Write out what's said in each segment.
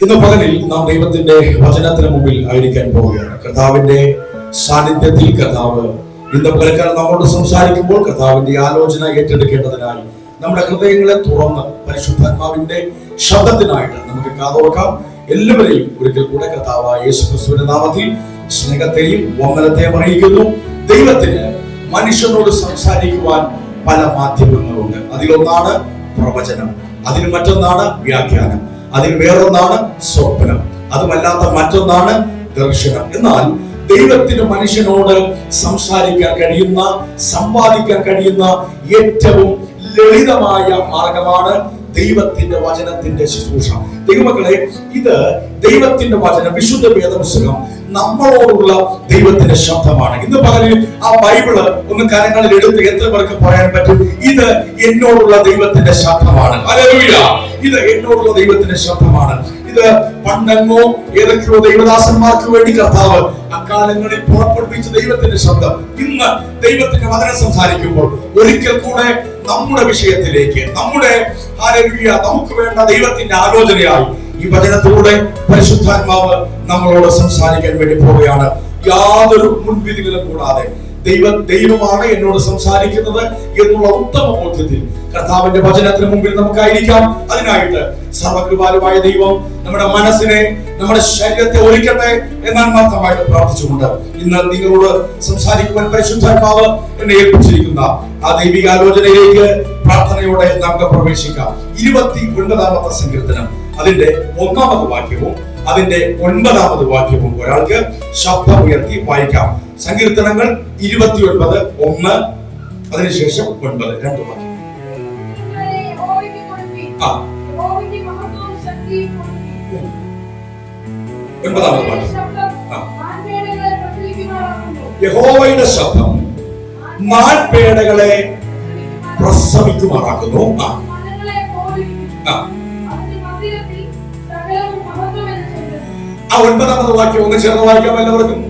ഇന്ന് പകലിൽ നാം ദൈവത്തിന്റെ വചനത്തിന് മുമ്പിൽ ആയിരിക്കാൻ പോവുകയാണ്. കർത്താവിന്റെ സാന്നിധ്യത്തിൽ കർത്താവ് ഇന്ന് പകൽക്കാലം നമ്മോട് സംസാരിക്കുമ്പോൾ കർത്താവിന്റെ ആലോചന ഏറ്റെടുക്കേണ്ടതിനായി നമ്മുടെ ഹൃദയങ്ങളെ തുറന്ന് പരിശുദ്ധാത്മാവിന്റെ ശബ്ദത്തിനായിട്ട് നമുക്ക് കാതോർക്കാം. എല്ലാവരെയും ഒരിക്കൽ കൂടെ കർത്താവായ യേശുക്രിസ്തുവിന്റെ നാമത്തിൽ സ്നേഹത്തെയും വന്ദനത്തെയും അറിയിക്കുന്നു. ദൈവത്തിന് മനുഷ്യനോട് സംസാരിക്കുവാൻ പല മാധ്യമങ്ങളുണ്ട്. അതിലൊന്നാണ് പ്രവചനം, അതിന് മറ്റൊന്നാണ് വ്യാഖ്യാനം, അതിന് വേറൊന്നാണ് സ്വപ്നം, അതുമല്ലാത്ത മറ്റൊന്നാണ് ദർശനം. എന്നാൽ ദൈവത്തിന് മനുഷ്യനോട് സംസാരിക്കാൻ കഴിയുന്ന, സമ്പാദിക്കാൻ കഴിയുന്ന ഏറ്റവും ലളിതമായ മാർഗമാണ് ദൈവത്തിന്റെ വചനത്തിന്റെ ശുശ്രൂഷ. ദൈവമക്കളെ, ഇത് ദൈവത്തിന്റെ വചനം, വിശുദ്ധ വേദപുസ്തകം നമ്മളോടുള്ള ദൈവത്തിന്റെ ശബ്ദമാണ്. ഇന്ന് പകലിൽ ആ ബൈബിള് ഒന്ന് കരങ്ങളിൽ എടുത്ത് എത്ര പേർക്ക് പറയാൻ പറ്റും, ഇത് എന്നോടുള്ള ദൈവത്തിന്റെ ശബ്ദമാണ്. ഹല്ലേലൂയ! ഇത് എന്നോടുള്ള ദൈവത്തിന്റെ ശബ്ദമാണ്. ഇത് പണ്ടെങ്ങോ ഏതൊക്കെയോ ദൈവദാസന്മാർക്ക് വേണ്ടി കർത്താവ് അക്കാലങ്ങളിൽ പുറപ്പെടുവിച്ച ദൈവത്തിന്റെ ശബ്ദം ഇന്ന് ദൈവത്തിന്റെ വചനം സംസാരിക്കുമ്പോൾ ഒരിക്കൽ കൂടെ നമ്മുടെ വിഷയത്തിലേക്ക്, നമ്മുടെ ഹല്ലേലൂയ, നമുക്ക് വേണ്ട ദൈവത്തിന്റെ ആലോചനയായി ഈ വചനത്തിലൂടെ പരിശുദ്ധാത്മാവ് നമ്മളോട് സംസാരിക്കാൻ വേണ്ടി പോവുകയാണ്. യാതൊരു മുൻവിധികളും കൂടാതെ ദൈവമാണ് എന്നോട് സംസാരിക്കുന്നത് എന്നുള്ള ഉത്തമ ബോധ്യത്തിൽ കർത്താവിന്റെ വചനത്തിന് മുമ്പിൽ നമുക്കായിരിക്കാം. അതിനായിട്ട് സർവകൃപാലുവായ ദൈവം നമ്മുടെ മനസ്സിനെ, നമ്മുടെ ശരീരത്തെ ഒരുക്കട്ടെ എന്നാണ് മാത്രമായിട്ട് പ്രാർത്ഥിച്ചുകൊണ്ട് ഇന്ന് നിങ്ങളോട് സംസാരിക്കുവാൻ പരിശുദ്ധാത്മാവ് എന്നെ ഏൽപ്പിച്ചിരിക്കുന്ന ആ ദൈവികാലോചനയിലേക്ക് പ്രാർത്ഥനയോടെ നമുക്ക് പ്രവേശിക്കാം. 29ാമത്തെ സങ്കീർത്തനം, അതിന്റെ 1ാമത് വാക്യവും അതിന്റെ 9ാമത് വാക്യവും ഒരാൾക്ക് ശബ്ദം ഉയർത്തി വായിക്കാം. സങ്കീർത്തനങ്ങൾ 29:1, അതിനുശേഷം 9, 2 വാക്യം. യഹോവയുടെ ശബ്ദം മാൻപേടകളെ പ്രസവിക്കുമാറാക്കുന്നു. ആ 9ാമത് വാക്യം ഒന്ന് ചേർന്ന് വായിക്കാം. എല്ലാവർക്കും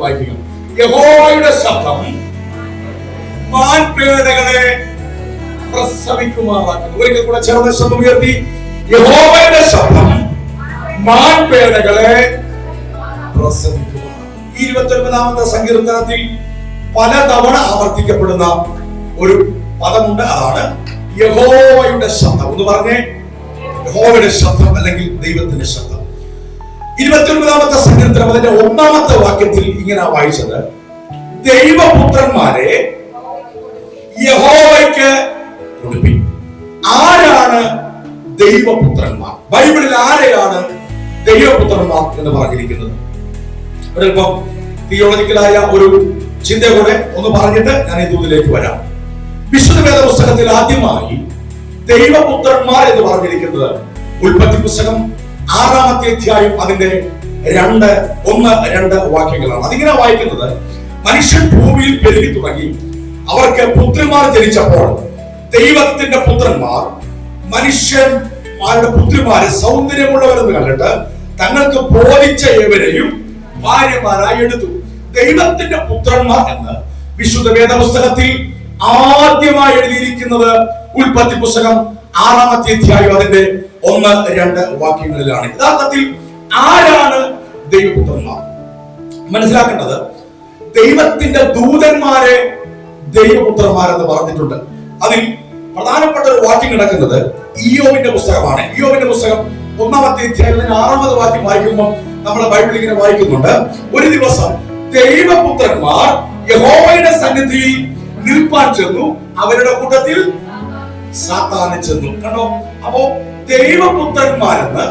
വായിക്കുക. യഹോവയുടെ ശബ്ദം മാൻപേടകളെ പ്രസവിക്കുമാറാക്കുന്നു. ഒരിക്കൽ കൂടെ ചേർന്ന് ശബ്ദം ഉയർത്തി. യഹോവയുടെ ശബ്ദം മാൻപേടകളെ പ്രസവിക്കുമാറാക്കുന്നു. 29ാമത്തെ സങ്കീർത്തനത്തിൽ പലതവണ ആവർത്തിക്കപ്പെടുന്ന ഒരു പദമുണ്ട്. അതാണ് യഹോവയുടെ ശബ്ദം. ഒന്ന് പറഞ്ഞേ, യഹോവയുടെ ശബ്ദം അല്ലെങ്കിൽ ദൈവത്തിന്റെ ശബ്ദം. 29ാമത്തെ സങ്കീർത്തനം അതിന്റെ 1ാമത്തെ വാക്യത്തിൽ ഇങ്ങനെ വായിച്ചത്, ദൈവപുത്രന്മാരെ യഹോവയ്ക്ക് കൊടുപ്പിൻ. ആരാണ് ദൈവപുത്രന്മാർ? ബൈബിളിൽ ആരെയാണ് ദൈവപുത്രന്മാർ എന്ന് പറഞ്ഞിരിക്കുന്നത്? ഒരൽപ്പം തിയോളജിക്കലായ ഒരു ചിന്ത കൂടെ ഒന്ന് പറഞ്ഞിട്ട് ഞാൻ ഈ ദൂതിലേക്ക് വരാം. വിശുദ്ധ വേദ പുസ്തകത്തിൽ ആദ്യമായി ദൈവപുത്രന്മാർ എന്ന് പറഞ്ഞിരിക്കുന്നത് ഉൽപ്പത്തി പുസ്തകം 6ാമത്തെ അധ്യായം അതിന്റെ 1-2 വാക്യങ്ങളാണ്. അതിങ്ങനെ വായിക്കുന്നത്, മനുഷ്യൻ ഭൂമിയിൽ പെരുകി തുടങ്ങി, അവർക്ക് പുത്രിമാർ ജനിച്ചപ്പോൾ ദൈവത്തിന്റെ പുത്രന്മാർ മനുഷ്യന്മാരുടെ പുത്രിമാരെ സൗന്ദര്യമുള്ളവരെന്ന് കണ്ടിട്ട് തങ്ങൾക്ക് ബോധിച്ച ഏവരെയും ഭാര്യമാരായി എടുത്തു. ദൈവത്തിന്റെ പുത്രന്മാർ എന്ന് വിശുദ്ധ വേദപുസ്തകത്തിൽ ആദ്യമായി എഴുതിയിരിക്കുന്നത് ഉൽപ്പത്തി പുസ്തകം 6ാമത്തെ അധ്യായം അതിന്റെ 1-2 വാക്യങ്ങളിലാണ്. യഥാർത്ഥത്തിൽ ആരാണ് ദൈവപുത്രന്മാർ? മനസ്സിലാക്കേണ്ടത്, ദൈവത്തിന്റെ ദൂതന്മാരെ ദൈവപുത്രന്മാരെന്ന് പറഞ്ഞിട്ടുണ്ട്. അതിൽ പ്രധാനപ്പെട്ട ഒരു വാക്യം കിടക്കുന്നത് ഇയ്യോബിന്റെ പുസ്തകമാണ്. ഇയ്യോബിന്റെ പുസ്തകം 1ാമത്തെ അധ്യായത്തിൽ 6ാമത് വാക്യം വായിക്കുമ്പോൾ നമ്മുടെ ബൈബിൾ ഇങ്ങനെ വായിക്കുന്നുണ്ട്, ഒരു ദിവസം ദൈവപുത്രന്മാർ യഹോവയുടെ സന്നിധിയിൽ നിൽപ്പാൻ ചെന്നു, അവരുടെ കൂട്ടത്തിൽ സാത്താനും ചെന്നു. കണ്ടോ? അപ്പോ ദൈവപുത്രന്മാരെന്ന്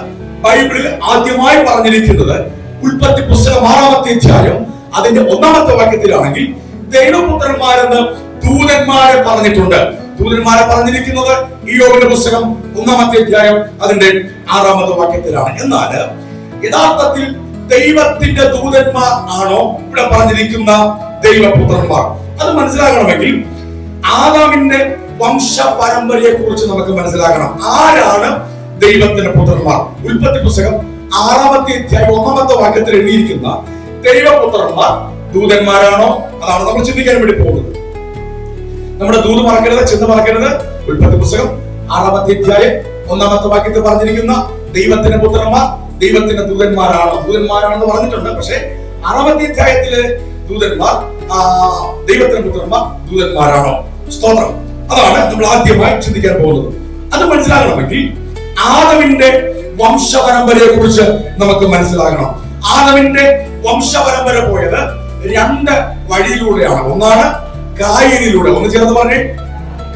ബൈബിളിൽ ആദ്യമായി പറഞ്ഞിരിക്കുന്നത് ഉൽപ്പത്തി പുസ്തകം 6ാമത്തെ അധ്യായം അതിന്റെ 1ാമത്തെ വാക്യത്തിലാണെങ്കിൽ ദൈവപുത്രന്മാരെന്ന് ദൂതന്മാരെ പറഞ്ഞിട്ടുണ്ട്. ദൂതന്മാരെ പറഞ്ഞിരിക്കുന്നത് ഇയ്യോബിന്റെ പുസ്തകം 1ാമത്തെ അധ്യായം അതിന്റെ 6ാമത്തെ വാക്യത്തിലാണ്. എന്നാൽ യഥാർത്ഥത്തിൽ ദൈവത്തിന്റെ ദൂതന്മാർ ആണോ ഇവിടെ പറഞ്ഞിരിക്കുന്ന ദൈവപുത്രന്മാർ? അത് മനസ്സിലാക്കണമെങ്കിൽ ആദാമിന്റെ വംശ പരമ്പരയെ കുറിച്ച് നമുക്ക് മനസ്സിലാക്കണം. ആരാണ് ദൈവത്തിന്റെ പുത്രന്മാർ? ഉൽപ്പത്തി പുസ്തകം 6ാമത്തെ അധ്യായം 1ാമത്തെ വാക്യത്തിൽ എഴുതിയിരിക്കുന്ന ദൈവപുത്രന്മാർ ദൂതന്മാരാണോ? അതാണ് നമ്മൾ ചിന്തിക്കാൻ വേണ്ടി പോകുന്നത്. നമ്മുടെ ദൂത് മറക്കരുത്, ചിന്ത മറക്കരുത്. ഉൽപ്പത്തി പുസ്തകം 6ാമത്തെ അധ്യായം ഒന്നാമത്തെ വാക്യത്തിൽ പറഞ്ഞിരിക്കുന്ന ദൈവത്തിന്റെ പുത്രന്മാർ ദൈവത്തിന്റെ ദൂതന്മാരാണെന്ന് പറഞ്ഞിട്ടുണ്ട്. പക്ഷെ 6ാമത്തെ അധ്യായത്തിലെ ദൂതന്മാർ ദൈവത്തിന്റെ പുത്രന്മാർ ദൂതന്മാരാണോ? സ്തോത്രം. അതാണ് നമ്മൾ ആദ്യമായി ചിന്തിക്കാൻ പോകുന്നത്. അത് മനസ്സിലാകണമെങ്കിൽ ആദമിന്റെ വംശപരമ്പരയെ കുറിച്ച് നമുക്ക് മനസ്സിലാകണം. ആദമിന്റെ വംശപരമ്പര പോയത് 2 വഴിയിലൂടെയാണ്. ഒന്നാണ് കായീനിലൂടെ. ഒന്ന് ചേർന്ന് പറഞ്ഞേ,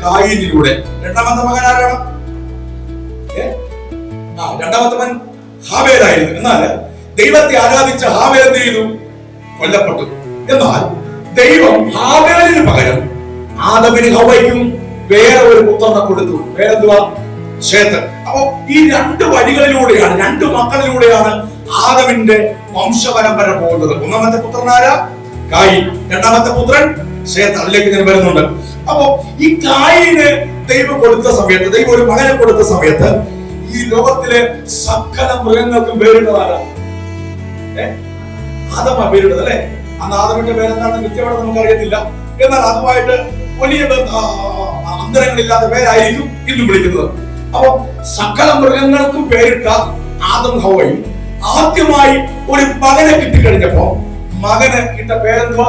കായീനിലൂടെ. രണ്ടാമത്തെ മകൻ ആരാണ്? രണ്ടാമത്തെ മകൻ ഹാബേലായിരുന്നു. എന്നാൽ ദൈവത്തെ ആരാധിച്ച ഹാബേൽ എന്ത് ചെയ്തു? കൊല്ലപ്പെട്ടു. എന്നാൽ ദൈവം ഹാബേലിന് പകരം ആദമിന് ഹവ്വയ്ക്കും വേറെ ഒരു പുത്രനെ കൊടുത്തു. പേരെന്തുവാ? ശേത്ത്. അപ്പോ ഈ 2 വഴികളിലൂടെയാണ്, 2 മക്കളിലൂടെയാണ് ആദമിന്റെ വംശപരമ്പര പോകുന്നത്. ഒന്നാമത്തെ പുത്രനാര? കായീൻ. രണ്ടാമത്തെ പുത്രൻ ശേത്ത്. അതിലേക്ക് ഞാൻ വരുന്നുണ്ട്. അപ്പോ ഈ കായീന് ദൈവം കൊടുത്ത സമയത്ത്, ദൈവം ഒരു മകനെ കൊടുത്ത സമയത്ത് ഈ ലോകത്തിലെ സകല മൃഗങ്ങൾക്കും പേരിട്ടതാരാ? ആദമാ പേരിട്ടത് അല്ലെ? അന്ന് ആദമിന്റെ പേരെന്താണെന്ന് കൃത്യമായിട്ട് നമുക്ക് അറിയത്തില്ല. എന്നാൽ അതുമായിട്ട് വലിയ അന്തരങ്ങളില്ലാത്ത പേരായിരിക്കും ഇന്നും വിളിക്കുന്നത്. അപ്പൊ സകല മൃഗങ്ങൾക്കും പേരിട്ട ആദം ഹവ്വയും ആദ്യമായി ഒരു മകനെ കിട്ടിക്കഴിഞ്ഞപ്പോ മകന് ഇട്ട പേരെന്തുവാ?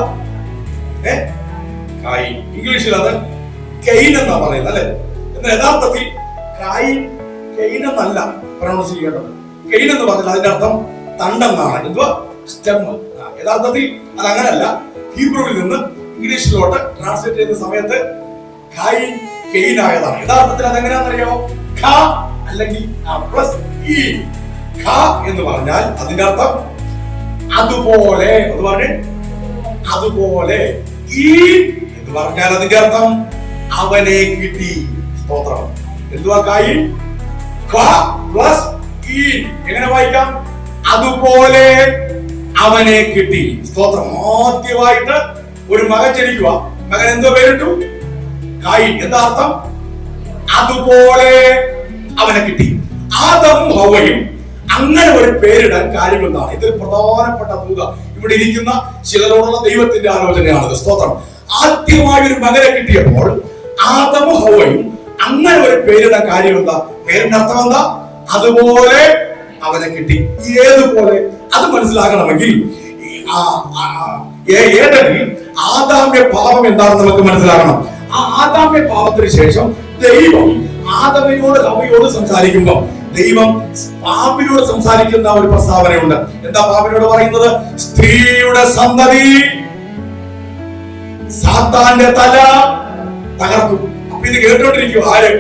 കായീൻ. ഇംഗ്ലീഷിൽ അത് കെയ്ൻ എന്നാ പറയുന്നത് അല്ലെ? എന്നാൽ യഥാർത്ഥത്തിൽ കായീൻ കെയ്ൻ എന്നല്ല പ്രൊണൗൺസ് ചെയ്യേണ്ടത്. കെയ്ൻ എന്ന് പറഞ്ഞാൽ അതിന്റെ അർത്ഥം തണ്ടെന്നാണ്. എന്തുവാ? സ്റ്റെം. യഥാർത്ഥത്തിൽ അത് അങ്ങനല്ല. ഹീബ്രുവിൽ നിന്ന് ഇംഗ്ലീഷിലോട്ട് ട്രാൻസ്ലേറ്റ് ചെയ്യുന്ന സമയത്ത് കായീൻ കെയ്ൻ ആയതാണ്. യഥാർത്ഥത്തിൽ അതെങ്ങനെയാണെന്നറിയാമോ? ഖ അല്ലെങ്കിൽ പ്ലസ് ഇ. ഖ എന്ന് പറഞ്ഞാൽ അതിന്റെ അർത്ഥം അതുപോലെ. എന്ന് പറഞ്ഞേ അതുപോലെ. ഈ എന്ന് പറഞ്ഞാൽ അതിന്റെ അർത്ഥം അവനെ കിട്ടി. സ്തോത്രം. എന്തുവാ കായീൻ? ഖ പ്ലസ് ഇ. എങ്ങനെ വായിക്കാം? അതുപോലെ അവനെ കിട്ടി. സ്തോത്രം. ആദ്യമായിട്ട് ഒരു മകൻ ജനിക്കുക. മകൻ എന്തോ പേരിട്ടു? കായീൻ. എന്താ അർത്ഥം? അതുപോലെ അവനെ കിട്ടി. ആദമും ഹവ്വയും അങ്ങനെ ഒരു പേരിടാൻ കാര്യം എന്താണ്? ഇതൊരു പ്രധാനപ്പെട്ട ദൂത ഇവിടെ ഇരിക്കുന്ന ചിലരോടുള്ള ദൈവത്തിന്റെ ആലോചനയാണത്. സ്തോത്രം. ആദ്യമായി ഒരു മകനെ കിട്ടിയപ്പോൾ ആദമും ഹവ്വയും അങ്ങനെ ഒരു പേരിടാൻ കാര്യം എന്താ? പേരിന്റെ അർത്ഥം എന്താ? അതുപോലെ അവനെ കിട്ടി. ഏതുപോലെ? അത് മനസ്സിലാക്കണമെങ്കിൽ ഏതെങ്കിൽ ആദാമ്യ പാപം എന്താണെന്ന് നമുക്ക് മനസ്സിലാക്കണം. ആ ആദാമ്യ പാപത്തിന് ശേഷം ദൈവം ആദമിനോട് ഹവ്വയോട് സംസാരിക്കുമ്പോൾ ദൈവം പാമ്പിനോട് സംസാരിക്കുന്ന ഒരു പ്രസ്താവനയുണ്ട്. എന്താ പാമ്പിനോട് പറയുന്നത്? സ്ത്രീയുടെ സന്തതി സാത്താന്റെ തല തകർക്കും. അപ്പൊ ഇത് കേട്ടോണ്ടിരിക്കുക ആര്?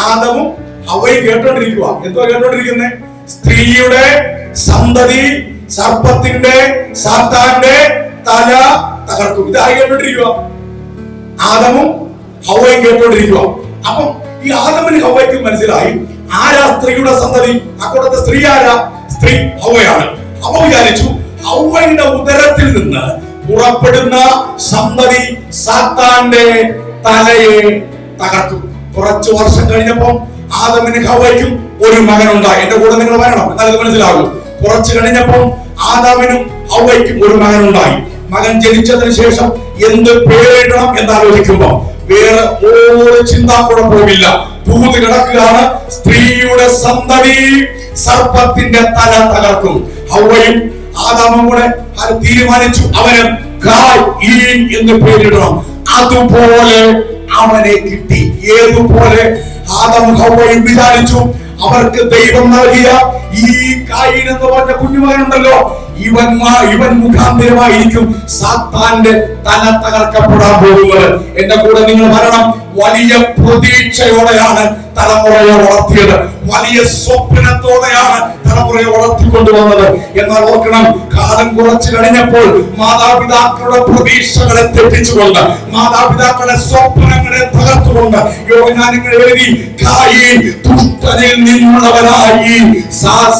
ആദമും ഹവ്വയും കേട്ടോണ്ടിരിക്കുക. എന്തോ കേട്ടോണ്ടിരിക്കുന്നേ? സ്ത്രീയുടെ സന്തതി സർപ്പത്തിന്റെ സാത്താന്റെ തല തകർക്കും. ഇത് ആര് കേട്ടോണ്ടിരിക്കുക? ആദമും ഹവ്വയും കേട്ടോണ്ടിരിക്കുക. അപ്പം ഈ ആദമിന് ഹവ്വയ്ക്ക് മനസ്സിലായി ആരാ സ്ത്രീയുടെ സന്തതി. അക്കൂട്ടത്തെ സ്ത്രീ ആരാ? സ്ത്രീ ഹവ്വയാണ്. അവ വിചാരിച്ചു ഹവ്വയുടെ ഉദരത്തിൽ നിന്ന് പുറപ്പെടുന്ന സന്തതി സാത്താന്റെ തലയെ തകർക്കും. കുറച്ചു വർഷം കഴിഞ്ഞപ്പോ ആദമിന് ഹവ്വയ്ക്കും ഒരു മകനുണ്ടായി. എന്റെ കൂടെ നിങ്ങൾ വരണം, എന്നാൽ ഇത് മനസ്സിലാകും. കുറച്ചു കഴിഞ്ഞപ്പോ ആദാമിനും ഹവ്വയ്ക്കും ഒരു മകനുണ്ടായി. മകൻ ജനിച്ചതിന് ശേഷം എന്ത് പേരിടണം എന്നാലോചിക്കുമ്പോ വേറെ ഒരു ചിന്താക്കുഴപ്പവുമില്ല. ദൂത് കിടക്കുകയാണ്. സ്ത്രീയുടെ സന്തതി സർപ്പത്തിന്റെ തല തകർക്കും. ഹവ്വയും ആദാമും കൂടെ അത് തീരുമാനിച്ചു. അവന് കായീൻ എന്ന് പേരിടണം. അതുപോലെ അവനെ കിട്ടി. ഏതുപോലെ? ആദം ഹവ്വയും വിചാരിച്ചു അവർക്ക് ദൈവം നൽകിയ ഈ കായീൻ എന്ന് പറഞ്ഞ കുഞ്ഞുമകനുണ്ടല്ലോ, ഇവൻ മുഖാന്തരമായിരിക്കും സാത്താന്റെ തല തകർക്കപ്പെടാൻ പോകുന്നത്. എന്റെ കൂടെ നിങ്ങൾ വരണം. വലിയ പ്രതീക്ഷയോടെയാണ് തലമുറയെ വളർത്തിയത്. വലിയ സ്വപ്നത്തോടെയാണ് തലമുറയെ വളർത്തിക്കൊണ്ടുവന്നത്. എന്നാൽ ഓർക്കണം, കാലം കുറച്ചു കഴിഞ്ഞപ്പോൾ മാതാപിതാക്കളുടെ പ്രതീക്ഷകളെ തെറ്റിച്ചുകൊണ്ട്, മാതാപിതാക്കളുടെ സ്വപ്നങ്ങളെ തകർത്തുകൊണ്ട് യോഹന്നാനിൽ എഴുതി, കായീൻ ദുഷ്ടനിൽ നിന്നുള്ളവനായി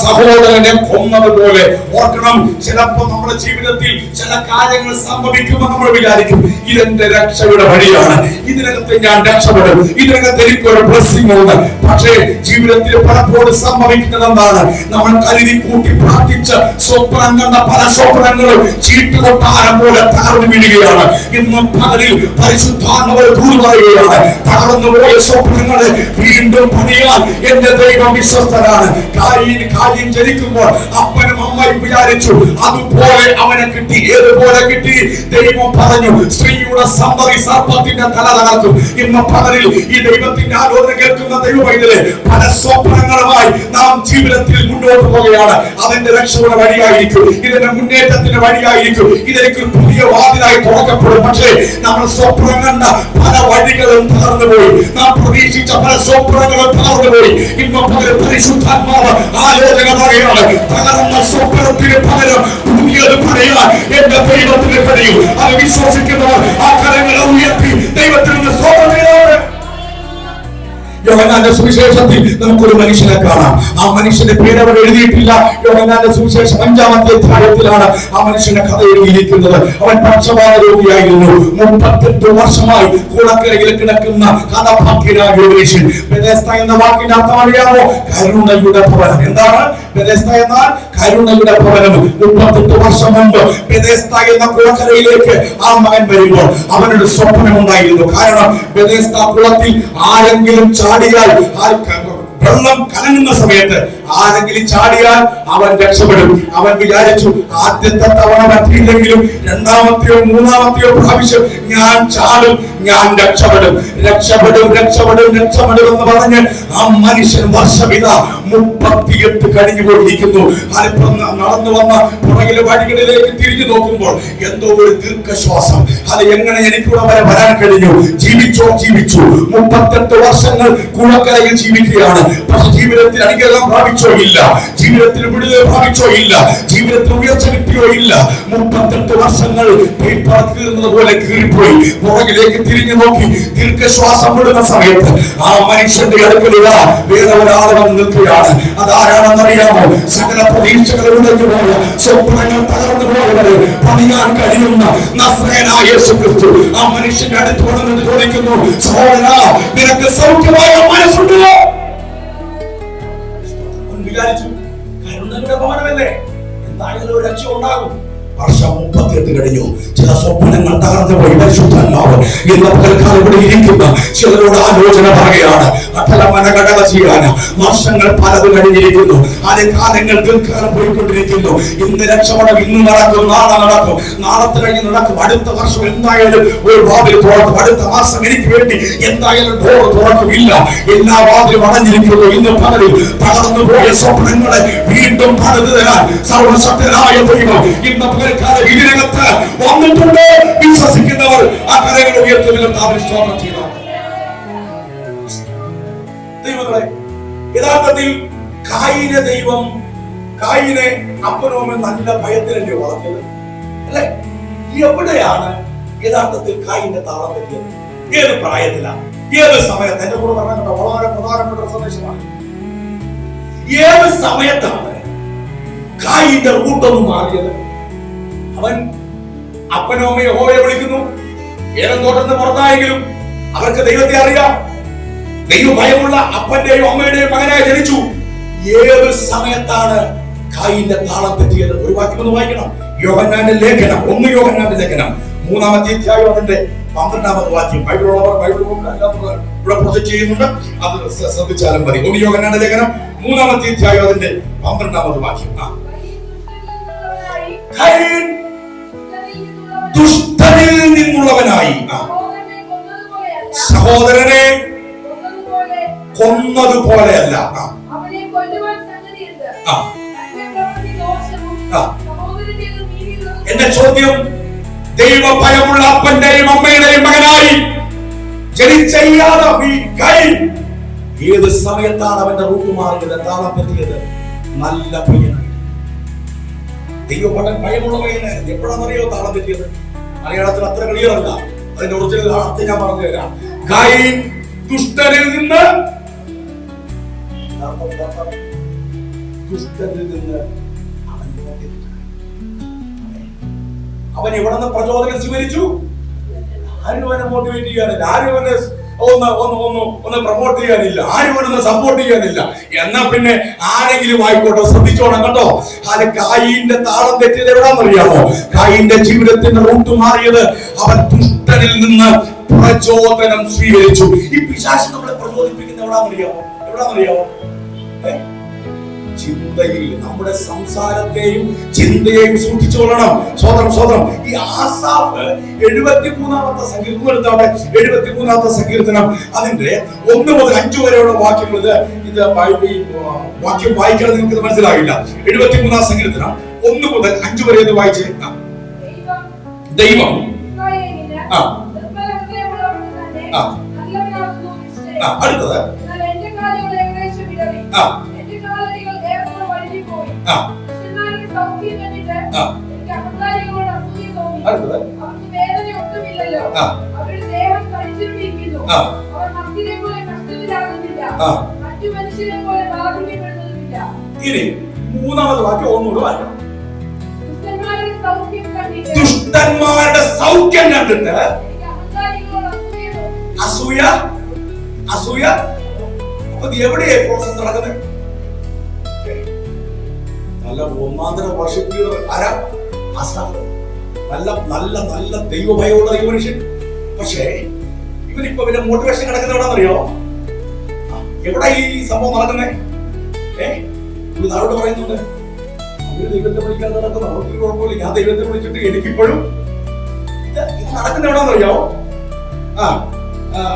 സഹോദരനെ കൊന്നതുപോലെ. ഓർക്കണം, ചിലപ്പോൾ നമ്മുടെ ജീവിതത്തിൽ ചില കാര്യങ്ങൾ സംഭവിക്കുമ്പോൾ നമ്മൾ വിചാരിക്കും ഇതെന്റെ രക്ഷയുടെ വഴിയാണ്, ഇതിനകത്ത് ഞാൻ രക്ഷപ്പെടും, ഇതിനകത്ത് എനിക്കൊരു ബ്ലെസ്സിംഗ് ഉണ്ട്. പക്ഷേ ജീവിതത്തിൽ പലപ്പോഴും സംഭവിക്കുന്നത് എന്താണ്? അവൻ കരുതി കൂട്ടി പ്രാർത്ഥിച്ച് സ്വപ്നം കണ്ട പല സ്വപ്നങ്ങളും ചീട്ടുകൊട്ടാരം പോലെ തകർന്നു വീഴുകയാണ്. ഇന്ന് പകലിൽ പരിശുദ്ധാത്മാവ് ദൂത് പറയുകയാണ്, തകർന്നു പോയ സ്വപ്നങ്ങളെ വീണ്ടും പണിയാൻ എന്റെ ദൈവം വിശ്വസ്തനാണ്. കായീൻ ജനിക്കുമ്പോൾ അപ്പനും അമ്മയും വിചാരിച്ചു അതുപോലെ അവനെ കിട്ടി. ഏതുപോലെ കിട്ടി? ദൈവം പറഞ്ഞു, സ്ത്രീയുടെ സന്തതി സർപ്പത്തിന്റെ തല തകർക്കും. ഇന്ന് പകലിൽ ഈ ദൈവത്തിന്റെ ആലോചന കേൾക്കുന്ന ദൈവമൈതലേ, പല സ്വപ്നങ്ങളുമായി നാം ജീവിതത്തിൽ മുന്നോട്ട് പോവുകയാണ്. അതിന്റെ രക്ഷയുടെ വഴിയായിരിക്കും, ഇതിന്റെ മുന്നേറ്റത്തിന്റെ വഴിയായിരിക്കും, ഇതിലേക്ക് പുതിയ വാതിലായി തുറക്കപ്പെടും. പക്ഷേ നമ്മൾ സ്വപ്നം കണ്ട പല വഴികളും തകർന്നുപോയി, നാം പ്രതീക്ഷിച്ച പല സ്വപ്നങ്ങളും തകർന്നുപോയി. ഇന്ന് പകരം പരിശുദ്ധാത്മാവ് ആലോചന പറയുകയാണ്, തകർന്ന സ്വപ്നത്തിന് പകരം പുതിയത് പറയാൻ എന്റെ ദൈവത്തിന് കഴിയും. അത് വിശ്വസിക്കുന്നവർ ആ കരങ്ങളെ ഉയർത്തി ദൈവത്തിൽ നിന്ന് സ്വപ്നം. യോഹന്നാന്റെ സുവിശേഷത്തിൽ നമുക്കൊരു മനുഷ്യനെ കാണാം. ആ മനുഷ്യന്റെ പേര് അവിടെ എഴുതിയിട്ടില്ല. യോഹന്നാന്റെ സുവിശേഷം 5-ാമത്തെ അധ്യായത്തിലാണ് ആ മനുഷ്യന്റെ കഥ എഴുതിയിരിക്കുന്നത്. അവൻ പക്ഷപാത രോഗിയായിരുന്നു. 38 വർഷമായി കൂടക്കരയിൽ കിടക്കുന്ന കഥാഭാഗ്യനായ ഒരു മനുഷ്യൻ. ബെഥെസ്ദ എന്ന വാക്കിന്റെ അർത്ഥം അറിയാമോ? കരുണയുടെ ഭവനം. എന്താണ് ബെഥെസ്ദ എന്നാൽ? കരുണയുടെ ഭവനം. 38 വർഷം മുമ്പ് ബെഥെസ്ദ എന്ന കുളക്കരയിലേക്ക് ആ മകൻ വരുമ്പോൾ അവനൊരു സ്വപ്നം ഉണ്ടായിരുന്നു. കാരണം ബെഥെസ്ദ കുളത്തിൽ ആരെങ്കിലും ചാടിയാൽ, വെള്ളം കലങ്ങുന്ന സമയത്ത് ആരെങ്കിലും ചാടിയാൽ അവൻ രക്ഷപ്പെടും. അവൻ വിചാരിച്ചു, ആദ്യത്തെ തവണ പറ്റിയില്ലെങ്കിലും രണ്ടാമത്തെയോ മൂന്നാമത്തെയോ പ്രാവശ്യം ഞാൻ ചാടും, ഞാൻ രക്ഷപ്പെടും എന്ന് പറഞ്ഞ് ആ മനുഷ്യൻ വർഷമിത 38 കഴിഞ്ഞു പോയിരിക്കുന്നു. അതിപ്പം നടന്നു വന്ന പുറകിലെ വഴികളിലേക്ക് തിരിഞ്ഞു നോക്കുമ്പോൾ എന്തോ ഒരു ദീർഘശ്വാസം. അത് എങ്ങനെ എനിക്കൂടെ വരെ വരാൻ കഴിഞ്ഞു? ജീവിച്ചു 38 വർഷങ്ങൾ കുളക്കരയിൽ ജീവിക്കുകയാണ്. പക്ഷെ ജീവിതത്തിൽ അനുഗ്രഹം പ്രാപിച്ചോ ഇല്ല, ജീവിതത്തിൽ വിടുതൽ പ്രാപിച്ചോ ഇല്ല, ജീവിതത്തിൽ ഉയർച്ച കിട്ടിയോ ഇല്ല. 38 വർഷങ്ങൾ കീറുന്നത് പോലെ കീറിപ്പോയി. പുറകിലേക്ക് തിരിഞ്ഞു നോക്കി ദീർഘശ്വാസം വിടുന്ന സമയത്ത് ആ മനുഷ്യന്റെ അടുക്കലുള്ള വേറെ ഒരാൾ വന്ന് നിൽക്കുകയാണ്. അതാരാണെന്നറിയാമോ? സകല പ്രതീക്ഷകൾ ഉടഞ്ഞു പോയ, സ്വപ്നങ്ങൾ തകർന്നു പോയവരെ പണിയാൻ കഴിയുന്ന നസ്രയനായ യേശു ക്രിസ്തു ആ മനുഷ്യന്റെ അടുത്ത് വന്ന് ചോദിക്കുന്നു, സഹോദരാ, നിനക്ക് സൗഖ്യമായ മനസ്സുണ്ടോ? വിചാരിച്ചു, കരുണയുടെ ഭവനമല്ലേ, എന്തായാലും ഒരു രക്ഷ ഉണ്ടാകും. വർഷം 38 കഴിഞ്ഞു. ചില സ്വപ്നങ്ങൾ തകർന്നു പോയി. പരിശുദ്ധാത്മാവ് ഇന്ന് പകൽക്കാലം ഇവിടെ ഇരിക്കുന്ന ചിലരോട് ആലോചന പറയുകയാണ്. അട്ടലമനഘടന ചെയ്യാൻ വർഷങ്ങൾ പലത് കഴിഞ്ഞിരിക്കുന്നു. അതേ കാലങ്ങൾ ദീർഘകാലം പോയിക്കൊണ്ടിരിക്കുന്നു. ഇന്ന് രക്ഷപ്പെടം, ഇന്ന് നടക്കും, നാളെ നടക്കും, നാളത്തെ കഴിഞ്ഞ് നടക്കും. അടുത്ത വർഷം എന്തായാലും ഒരു വാതിൽ തുറക്കും. അടുത്ത മാസം എനിക്ക് വേണ്ടി എന്തായാലും ഡോർ തുറക്കുമില്ല. എല്ലാ വാതിലും അടഞ്ഞിരിക്കുന്നു. ഇന്ന് പകലിൽ തകർന്നു പോയ സ്വപ്നങ്ങളെ വീണ്ടും പണിതു തരാൻ സർവശക്തനായ ദൈവം ഇന്ന് ഇതിനകത്ത് വന്നിട്ടുണ്ട്. വിശ്വസിക്കുന്നവർ ആ കരങ്ങൾ ഉയർത്തുന്നതിലും സ്തോത്രം ചെയ്തു. ദൈവങ്ങളെ, യഥാർത്ഥത്തിൽ കായീനെ അപ്പനോമൻ നല്ല ഭയത്തിലല്ലേ വളർത്തിയത്, അല്ലെ? എവിടെയാണ് യഥാർത്ഥത്തിൽ കായീന്റെ താളം തെറ്റിയത്? ഏത് പ്രായത്തിലാണ്, ഏത് സമയത്ത്? എന്റെ കൂടെ പറഞ്ഞ വളരെ പ്രധാനപ്പെട്ട സന്ദേശമാണ്. ഏത് സമയത്താണ് കായീന്റെ റൂട്ടൊന്നും മാറിയത്? അവൻ അപ്പനും അമ്മയും യഹോവയെ വിളിക്കുന്നു. ഏതൻ തോട്ടത്തിന് പുറത്തായെങ്കിലും അവർക്ക് ദൈവത്തെ അറിയാം. ദൈവഭയമുള്ള അപ്പന്റെയും അമ്മയുടെയും മകനായി ജനിച്ചു. ഏത് സമയത്താണ് കായീന്റെ താളം തെറ്റിയത്? ഒരു വാക്യം ഒന്ന് വായിക്കണം. യോഹന്നാന്റെ ലേഖനം, 1 യോഹന്നാന്റെ ലേഖനം 3-ാമത്തെ അധ്യായം അതിന്റെ 12-ാമത്തെ വാക്യം. ബൈബിളുള്ളവർ ബൈബിൾ ഇവിടെ പ്രൊജക്ട് ചെയ്യുന്നുണ്ട്, അത് ശ്രദ്ധിച്ചാലും മതി. 1 യോഹന്നാന്റെ ലേഖനം 3-ാമത്തെ അധ്യായം അതിന്റെ 12-ാമത്തെ വാക്യം. കയീൻ ദുഷ്ടനിൽ നിന്നുള്ളവനായി സഹോദരനെ കൊന്നതുപോലെയല്ല. എന്റെ ചോദ്യം, ദൈവഭയമുള്ള അപ്പന്റെയും അമ്മയുടെയും മകനായി ജനിച്ച കയീൻ ഏത് സമയത്താണ് അവന്റെ റൂട്ട് മാറിയത്, താളം പറ്റിയത്? നല്ല പയ്യനായി, ദൈവഭയം ഭയമുള്ളവന് എപ്പോഴാണെന്നറിയോ താളം തെറ്റിയത്? മലയാളത്തിൽ അത്ര ക്ലിയർ അല്ല, അതിന്റെ ഒറിജിനൽ അർത്ഥം ഞാൻ പറഞ്ഞു തരാം. കയീൻ ദുഷ്ടനിൽ നിന്ന് അവൻ എവിടെ നിന്ന് പ്രചോദനം സ്വീകരിച്ചു? ആരും അവനെ മോട്ടിവേറ്റ് ചെയ്യാനില്ല, ആരും അവനെ ഒന്ന് പ്രൊമോട്ട് ചെയ്യാനില്ല, ആരും ഒന്ന് സപ്പോർട്ട് ചെയ്യാനില്ല. എന്നാ പിന്നെ ആരെങ്കിലും ആയിക്കോട്ടെ, ശ്രദ്ധിച്ചോണം കേട്ടോ. അത് കായീന്റെ താളം തെറ്റിയത് എവിടാന്നറിയാമോ? കായീന്റെ ജീവിതത്തിന്റെ റൂട്ട് മാറിയത് അവൻ ദുഷ്ടനിൽ നിന്ന് പ്രചോദനം സ്വീകരിച്ചു. ഈ പിശാച് നമ്മളെ പ്രചോദിപ്പിക്കുന്ന എവിടാന്നറിയാമോ? ചിന്തയിൽ. നമ്മുടെ സംസാരത്തെയും ചിന്തയെയും സൂക്ഷിച്ചുകൊള്ളണം. സ്വതന്ത്രം. ഈ ആസാഫ് 73-ാമത്തെ സങ്കീർത്തനം എടുത്താണ്. 73-ാമത്തെ സങ്കീർത്തനം അതിന്റെ 1 മുതൽ 5 വരെയുള്ള വാക്യങ്ങൾ. ഇത് വാക്യം വായിക്കണം, നിങ്ങൾക്ക് മനസ്സിലാകില്ല. 73-ാം സങ്കീർത്തനം 1 മുതൽ 5 വരെ ഇത് വായിച്ച്. ദൈവം അടുത്തത് ഇനി 3-ാമത് വാക്യം ഒന്നുകൂടെ വായിക്കണം. ദുഷ്ടന്മാരുടെ സൗഖ്യം കണ്ടിട്ട് അസൂയ. അപ്പൊ എവിടെയാ പ്രോസസ് നടക്കുന്നത്? നല്ല ഒന്നാന്തര വർഷിപ്പ് ആരാ? ആസാഫ്. നല്ല ദൈവഭയമുള്ള ദൈവമനുഷ്യൻ. പക്ഷേ ഇവനിപ്പോ പിന്നെ മോട്ടിവേഷൻ കിടക്കുന്ന എവിടാന്നറിയോ? എവിടെ ഈ സംഭവം നടക്കുന്നേ? ഇതാരോട് പറയുന്നുണ്ട്? അവര് ദൈവത്തെ വിളിക്കാൻ നടക്കുന്ന, അവർക്ക് കുഴപ്പമില്ല, ഞാൻ ദൈവത്തെ വിളിച്ചിട്ട് എനിക്കിപ്പോഴും ഇത് നടക്കുന്ന എവിടാന്നറിയോ?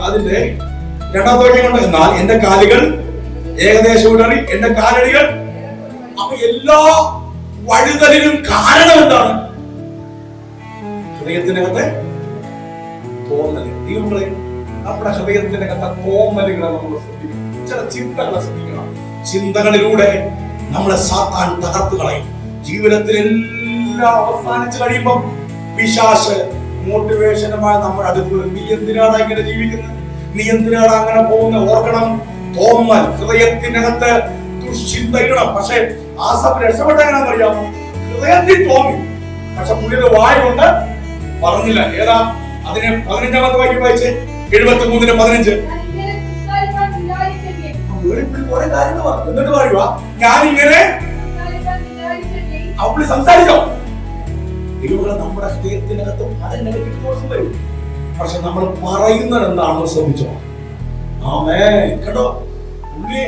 അതിന്റെ 2-ാമത്തെ വാക്യം കൊണ്ട്, എന്നാൽ എന്റെ കാലുകൾ ഏകദേശം ഇടറി, എന്റെ കാലടികൾ. അപ്പൊ എല്ലാ വഴുതലിനും കാരണം എന്താണ്? ഹൃദയത്തിനകത്തെ തോന്നല്. നമ്മുടെ ഹൃദയത്തിനകത്തെ തോന്നലുകളെ നമ്മൾ ശ്രദ്ധിക്കണം. ചില ചിന്തകളെ ശ്രദ്ധിക്കണം. ചിന്തകളിലൂടെ നമ്മളെ സാത്താൻ തകർത്ത് കളയും. ജീവിതത്തിലെല്ലാം അവസാനിച്ചു കഴിയുമ്പോൾ പിശാച് മോട്ടിവേഷനുമായി നമ്മുടെ അടുത്ത്, നീ എന്തിനാണ് ഇങ്ങനെ ജീവിക്കുന്നത്? നീ എന്തിനാണ് അങ്ങനെ പോകുന്നത്? ഓർക്കണം, തോന്നൽ ഹൃദയത്തിനകത്ത് ദുശ്ചിന്ത ഇടണം. പക്ഷെ ആസാഫ് രക്ഷപ്പെട്ട എങ്ങനെയാണെന്ന് അറിയാമോ? ഹൃദയത്തിൽ തോന്നി, പക്ഷെ പുള്ളിയുടെ വായ കൊണ്ട് പറഞ്ഞില്ല. ഏതാ? അതിനെ 15-ാമത്തെ വാക്യം വായിച്ച്. 73-15. എന്നിട്ട് പറയുക, ഞാനിങ്ങനെ അവള് സംസാരിച്ചോ? ദൈവങ്ങളെ നമ്മുടെ ഹൃദയത്തിനകത്ത് പല നെഗറ്റീവ് തോട്ട്സ് വരും. പക്ഷെ നമ്മൾ പറയുന്നത് എന്താണെന്ന് ശ്രദ്ധിച്ചോ? ആമേൻ. കേട്ടോ, പുള്ളി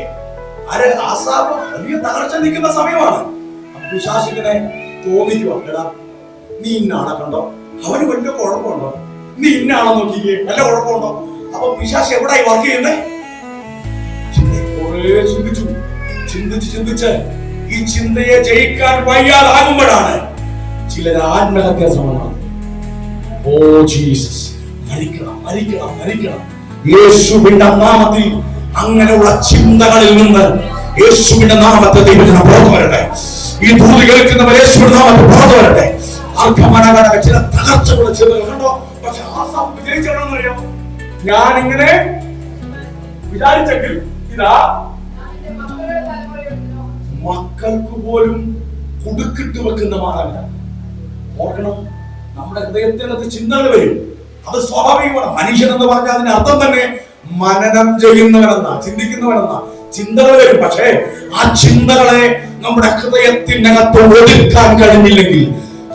ആസാഫ് വലിയ തകർച്ച നിൽക്കുന്ന സമയമാണ്. പിശാചിനെ തോന്നിക്കുക, എടാ നീ ഇന്നാണ്, കണ്ടോ അവന് വലിയ കുഴപ്പമുണ്ടോ, നീ ഇന്നാണോ നോക്കിക്കേ, വല്ല കുഴപ്പമുണ്ടോ? അപ്പൊ പിശാച് എവിടായി വർക്ക് ചെയ്യുന്നേ? ചിന്തിച്ച് ഈ ചിന്തയെ ജയിക്കാൻ വയ്യാതാകുമ്പോഴാണ് ചിലർ ആത്മഹത്യാ ശ്രമമാണ്. ഓ ജീസസ്, മരിക്കണം. യേശുവിന്റെ നാമത്തിൽ അങ്ങനെയുള്ള ചിന്തകളിൽ നിന്ന് യേശുവിന്റെ നാമത്തെ ദൈവത്തിന് പുറത്തു വരട്ടെ. ഈ ദൂത് കേൾക്കുന്നവർ യേശുവിന്റെ നാമത്തിൽ പുറത്തു വരട്ടെ. ചില തകർച്ചകളുടെ ചിന്തകൾ കണ്ടോ? പക്ഷെ ആസാഫ് വിജയിച്ചറിയാമോ? ഞാനിങ്ങനെ വിചാരിച്ചെങ്കിൽ ഇതാ മക്കൾക്ക് പോലും കുടുക്കിട്ട് വെക്കുന്ന മാതാപിതാ. ഓർക്കണം, നമ്മുടെ ഹൃദയത്തിനകത്ത് ചിന്തകൾ വരും. അത് സ്വാഭാവികമാണ്. മനുഷ്യൻ എന്ന് പറഞ്ഞാൽ അതിന്റെ അർത്ഥം തന്നെ മനനം ചെയ്യുന്നവനെന്നാ, ചിന്തിക്കുന്നവനെന്നാ. ചിന്തകൾ വരും. പക്ഷേ ആ ചിന്തകളെ നമ്മുടെ ഹൃദയത്തിനകത്ത് ഒതുക്കാൻ കഴിഞ്ഞില്ലെങ്കിൽ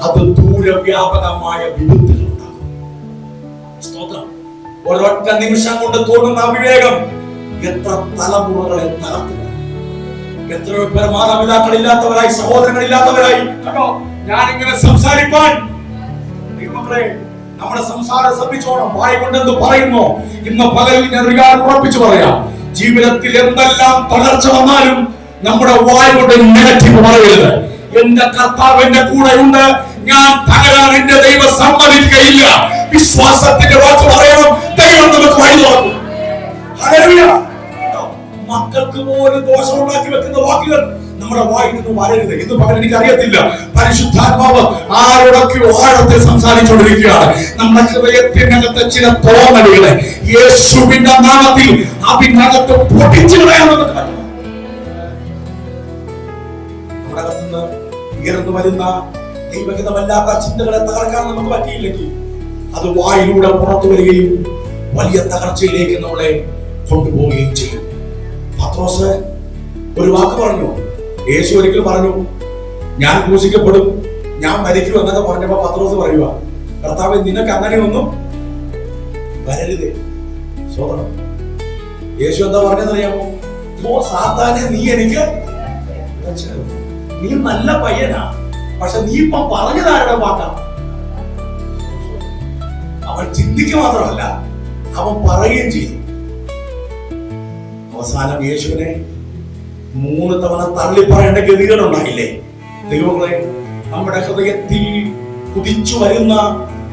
അത് ദൂരവ്യാപകമായ വിപത്തുകൾ ഉണ്ടാകും. സ്തോത്രം. ഒരൊറ്റ നിമിഷം കൊണ്ട് തോന്നുന്ന അവിവേകം എത്ര തലമുറകളെ തകർത്തുക. എത്രയോ പേർ മാതാപിതാക്കളില്ലാത്തവരായി, സഹോദരങ്ങളില്ലാത്തവരായി. കേട്ടോ, ഞാനിങ്ങനെ സംസാരിപ്പാൻ നമ്മുടെ സംസാരം ശ്രദ്ധിച്ചോണം. വായ കൊണ്ടെന്ന് പറയുന്നു. ഇന്ന് പകലിൽ ഞാൻ ഉറപ്പിച്ചു പറയാം, ജീവിതത്തിൽ എന്തെല്ലാം തകർച്ച വന്നാലും നമ്മുടെ വായ കൊണ്ട് നെഗറ്റീവ് പറയരുത്. എന്റെ കർത്താവ് എന്റെ കൂടെ ഉണ്ട്, ഞാൻ തകരാൻ എന്റെ ദൈവം സമ്മതിക്കുകയില്ല. വിശ്വാസത്തിന്റെ വാക്ക് പറയണം. ദൈവം നമുക്ക് വഴി തുറക്കും. ഹല്ലേലൂയ. മക്കൾക്ക് പോലും ദോഷം ഉണ്ടാക്കി വെക്കുന്ന വാക്കുകൾ നമ്മുടെ വായിൽ നിന്ന് വരരുത്. ഇന്ന് പകരം എനിക്ക് അറിയത്തില്ല, പരിശുദ്ധാത്മാവ് ആരോടൊക്കെ ആഴത്തിൽ സംസാരിച്ചുകൊണ്ടിരിക്കുകയാണ്. നമ്മുടെ ഹൃദയത്തിനകത്ത് ചില തോന്നലുകളെ യേശുവിന്റെ നാമത്തിൽ അതിനകത്ത് പൊട്ടിച്ചു കളയാമെന്ന് നമ്മുടെ അകത്തുനിന്ന് ഉയർന്നു വരുന്ന ദൈവഹിതമല്ലാത്ത ചിന്തകളെ തകർക്കാൻ നമുക്ക് പറ്റിയില്ലെങ്കിൽ അത് വായിലൂടെ പുറത്തു വരികയും വലിയ തകർച്ചയിലേക്ക് നമ്മളെ കൊണ്ടുപോവുകയും ചെയ്യും. പത്രോസ് ഒരു വാക്ക് പറഞ്ഞു. യേശു ഒരിക്കൽ പറഞ്ഞു, ഞാൻ ക്രൂശിക്കപ്പെടും, ഞാൻ മരിക്കും എന്നൊക്കെ പറഞ്ഞപ്പോ പത്രോസ് പറയുക, കർത്താവേ, നിനക്ക് അങ്ങനെയൊന്നും വരരുതേ. സ്വതന്ത്രം. യേശു എന്താ പറഞ്ഞതെന്നറിയാമോ? സാത്താനെ, നീ എനിക്ക്, നീ നല്ല പയ്യനാ, പക്ഷെ നീ ഇപ്പൊ പറഞ്ഞതാരുടെ വാക്കാ? അവൻ ചിന്തിക്കുക മാത്രമല്ല, അവൻ പറയുകയും ചെയ്തു. അവസാനം യേശുവിനെ 3 തവണ തള്ളിപ്പറയേണ്ട ഗതികളുണ്ടായില്ലേ? ദൈവങ്ങളെ, നമ്മുടെ ഹൃദയത്തിൽ കുതിച്ചു വരുന്ന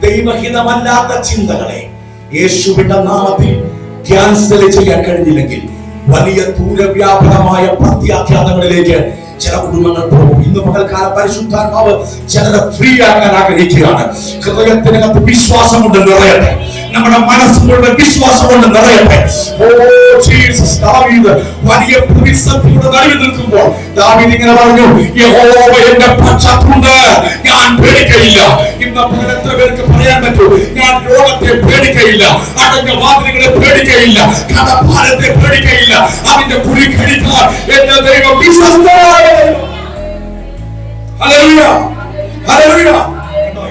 ദൈവഹിതമല്ലാത്ത ചിന്തകളെ യേശുവിന്റെ നാമത്തിൽ ക്യാൻസൽ ചെയ്യാൻ കഴിഞ്ഞില്ലെങ്കിൽ വലിയ ദൂരവ്യാപകമായ പ്രത്യാഘാതങ്ങളിലേക്ക് ചില കുടുംബങ്ങൾ പോകും. ഇന്ന് പകൽക്കാലം പരിശുദ്ധാത്മാവ് ചിലരെ ഫ്രീ ആക്കാൻ ആഗ്രഹിക്കുകയാണ്. ഹൃദയത്തിനകത്ത് വിശ്വാസം കൊണ്ട് നിറയട്ടെ, നമ്മുടെ മനസ്സ് മുഴുവൻ വിശ്വാസം കൊണ്ട് നിറയട്ടെ. Oh Jesus. ദാവീദ് വലിയ പ്രതിസന്ധിയുടെ നടുവിൽ നിൽക്കുമ്പോൾ ദാവീദ് ഇങ്ങനെ പറഞ്ഞു, യഹോവ എന്റെ പക്ഷത്തുണ്ട്, ഞാൻ പേടിക്കയില്ല. ഇന്ന് എത്ര പേർക്ക് പറയാൻ പറ്റൂ, ഞാൻ രോഗത്തെ പേടിക്കയില്ല, അടഞ്ഞ വാതിലുകളെ പേടിക്കയില്ല, കടഭാരത്തെ പേടിക്കയില്ല, അതിന്റെ കുഴി കടിക്കാൻ എന്റെ ദൈവം വിശ്വസ്തനായ. Hallelujah, hallelujah.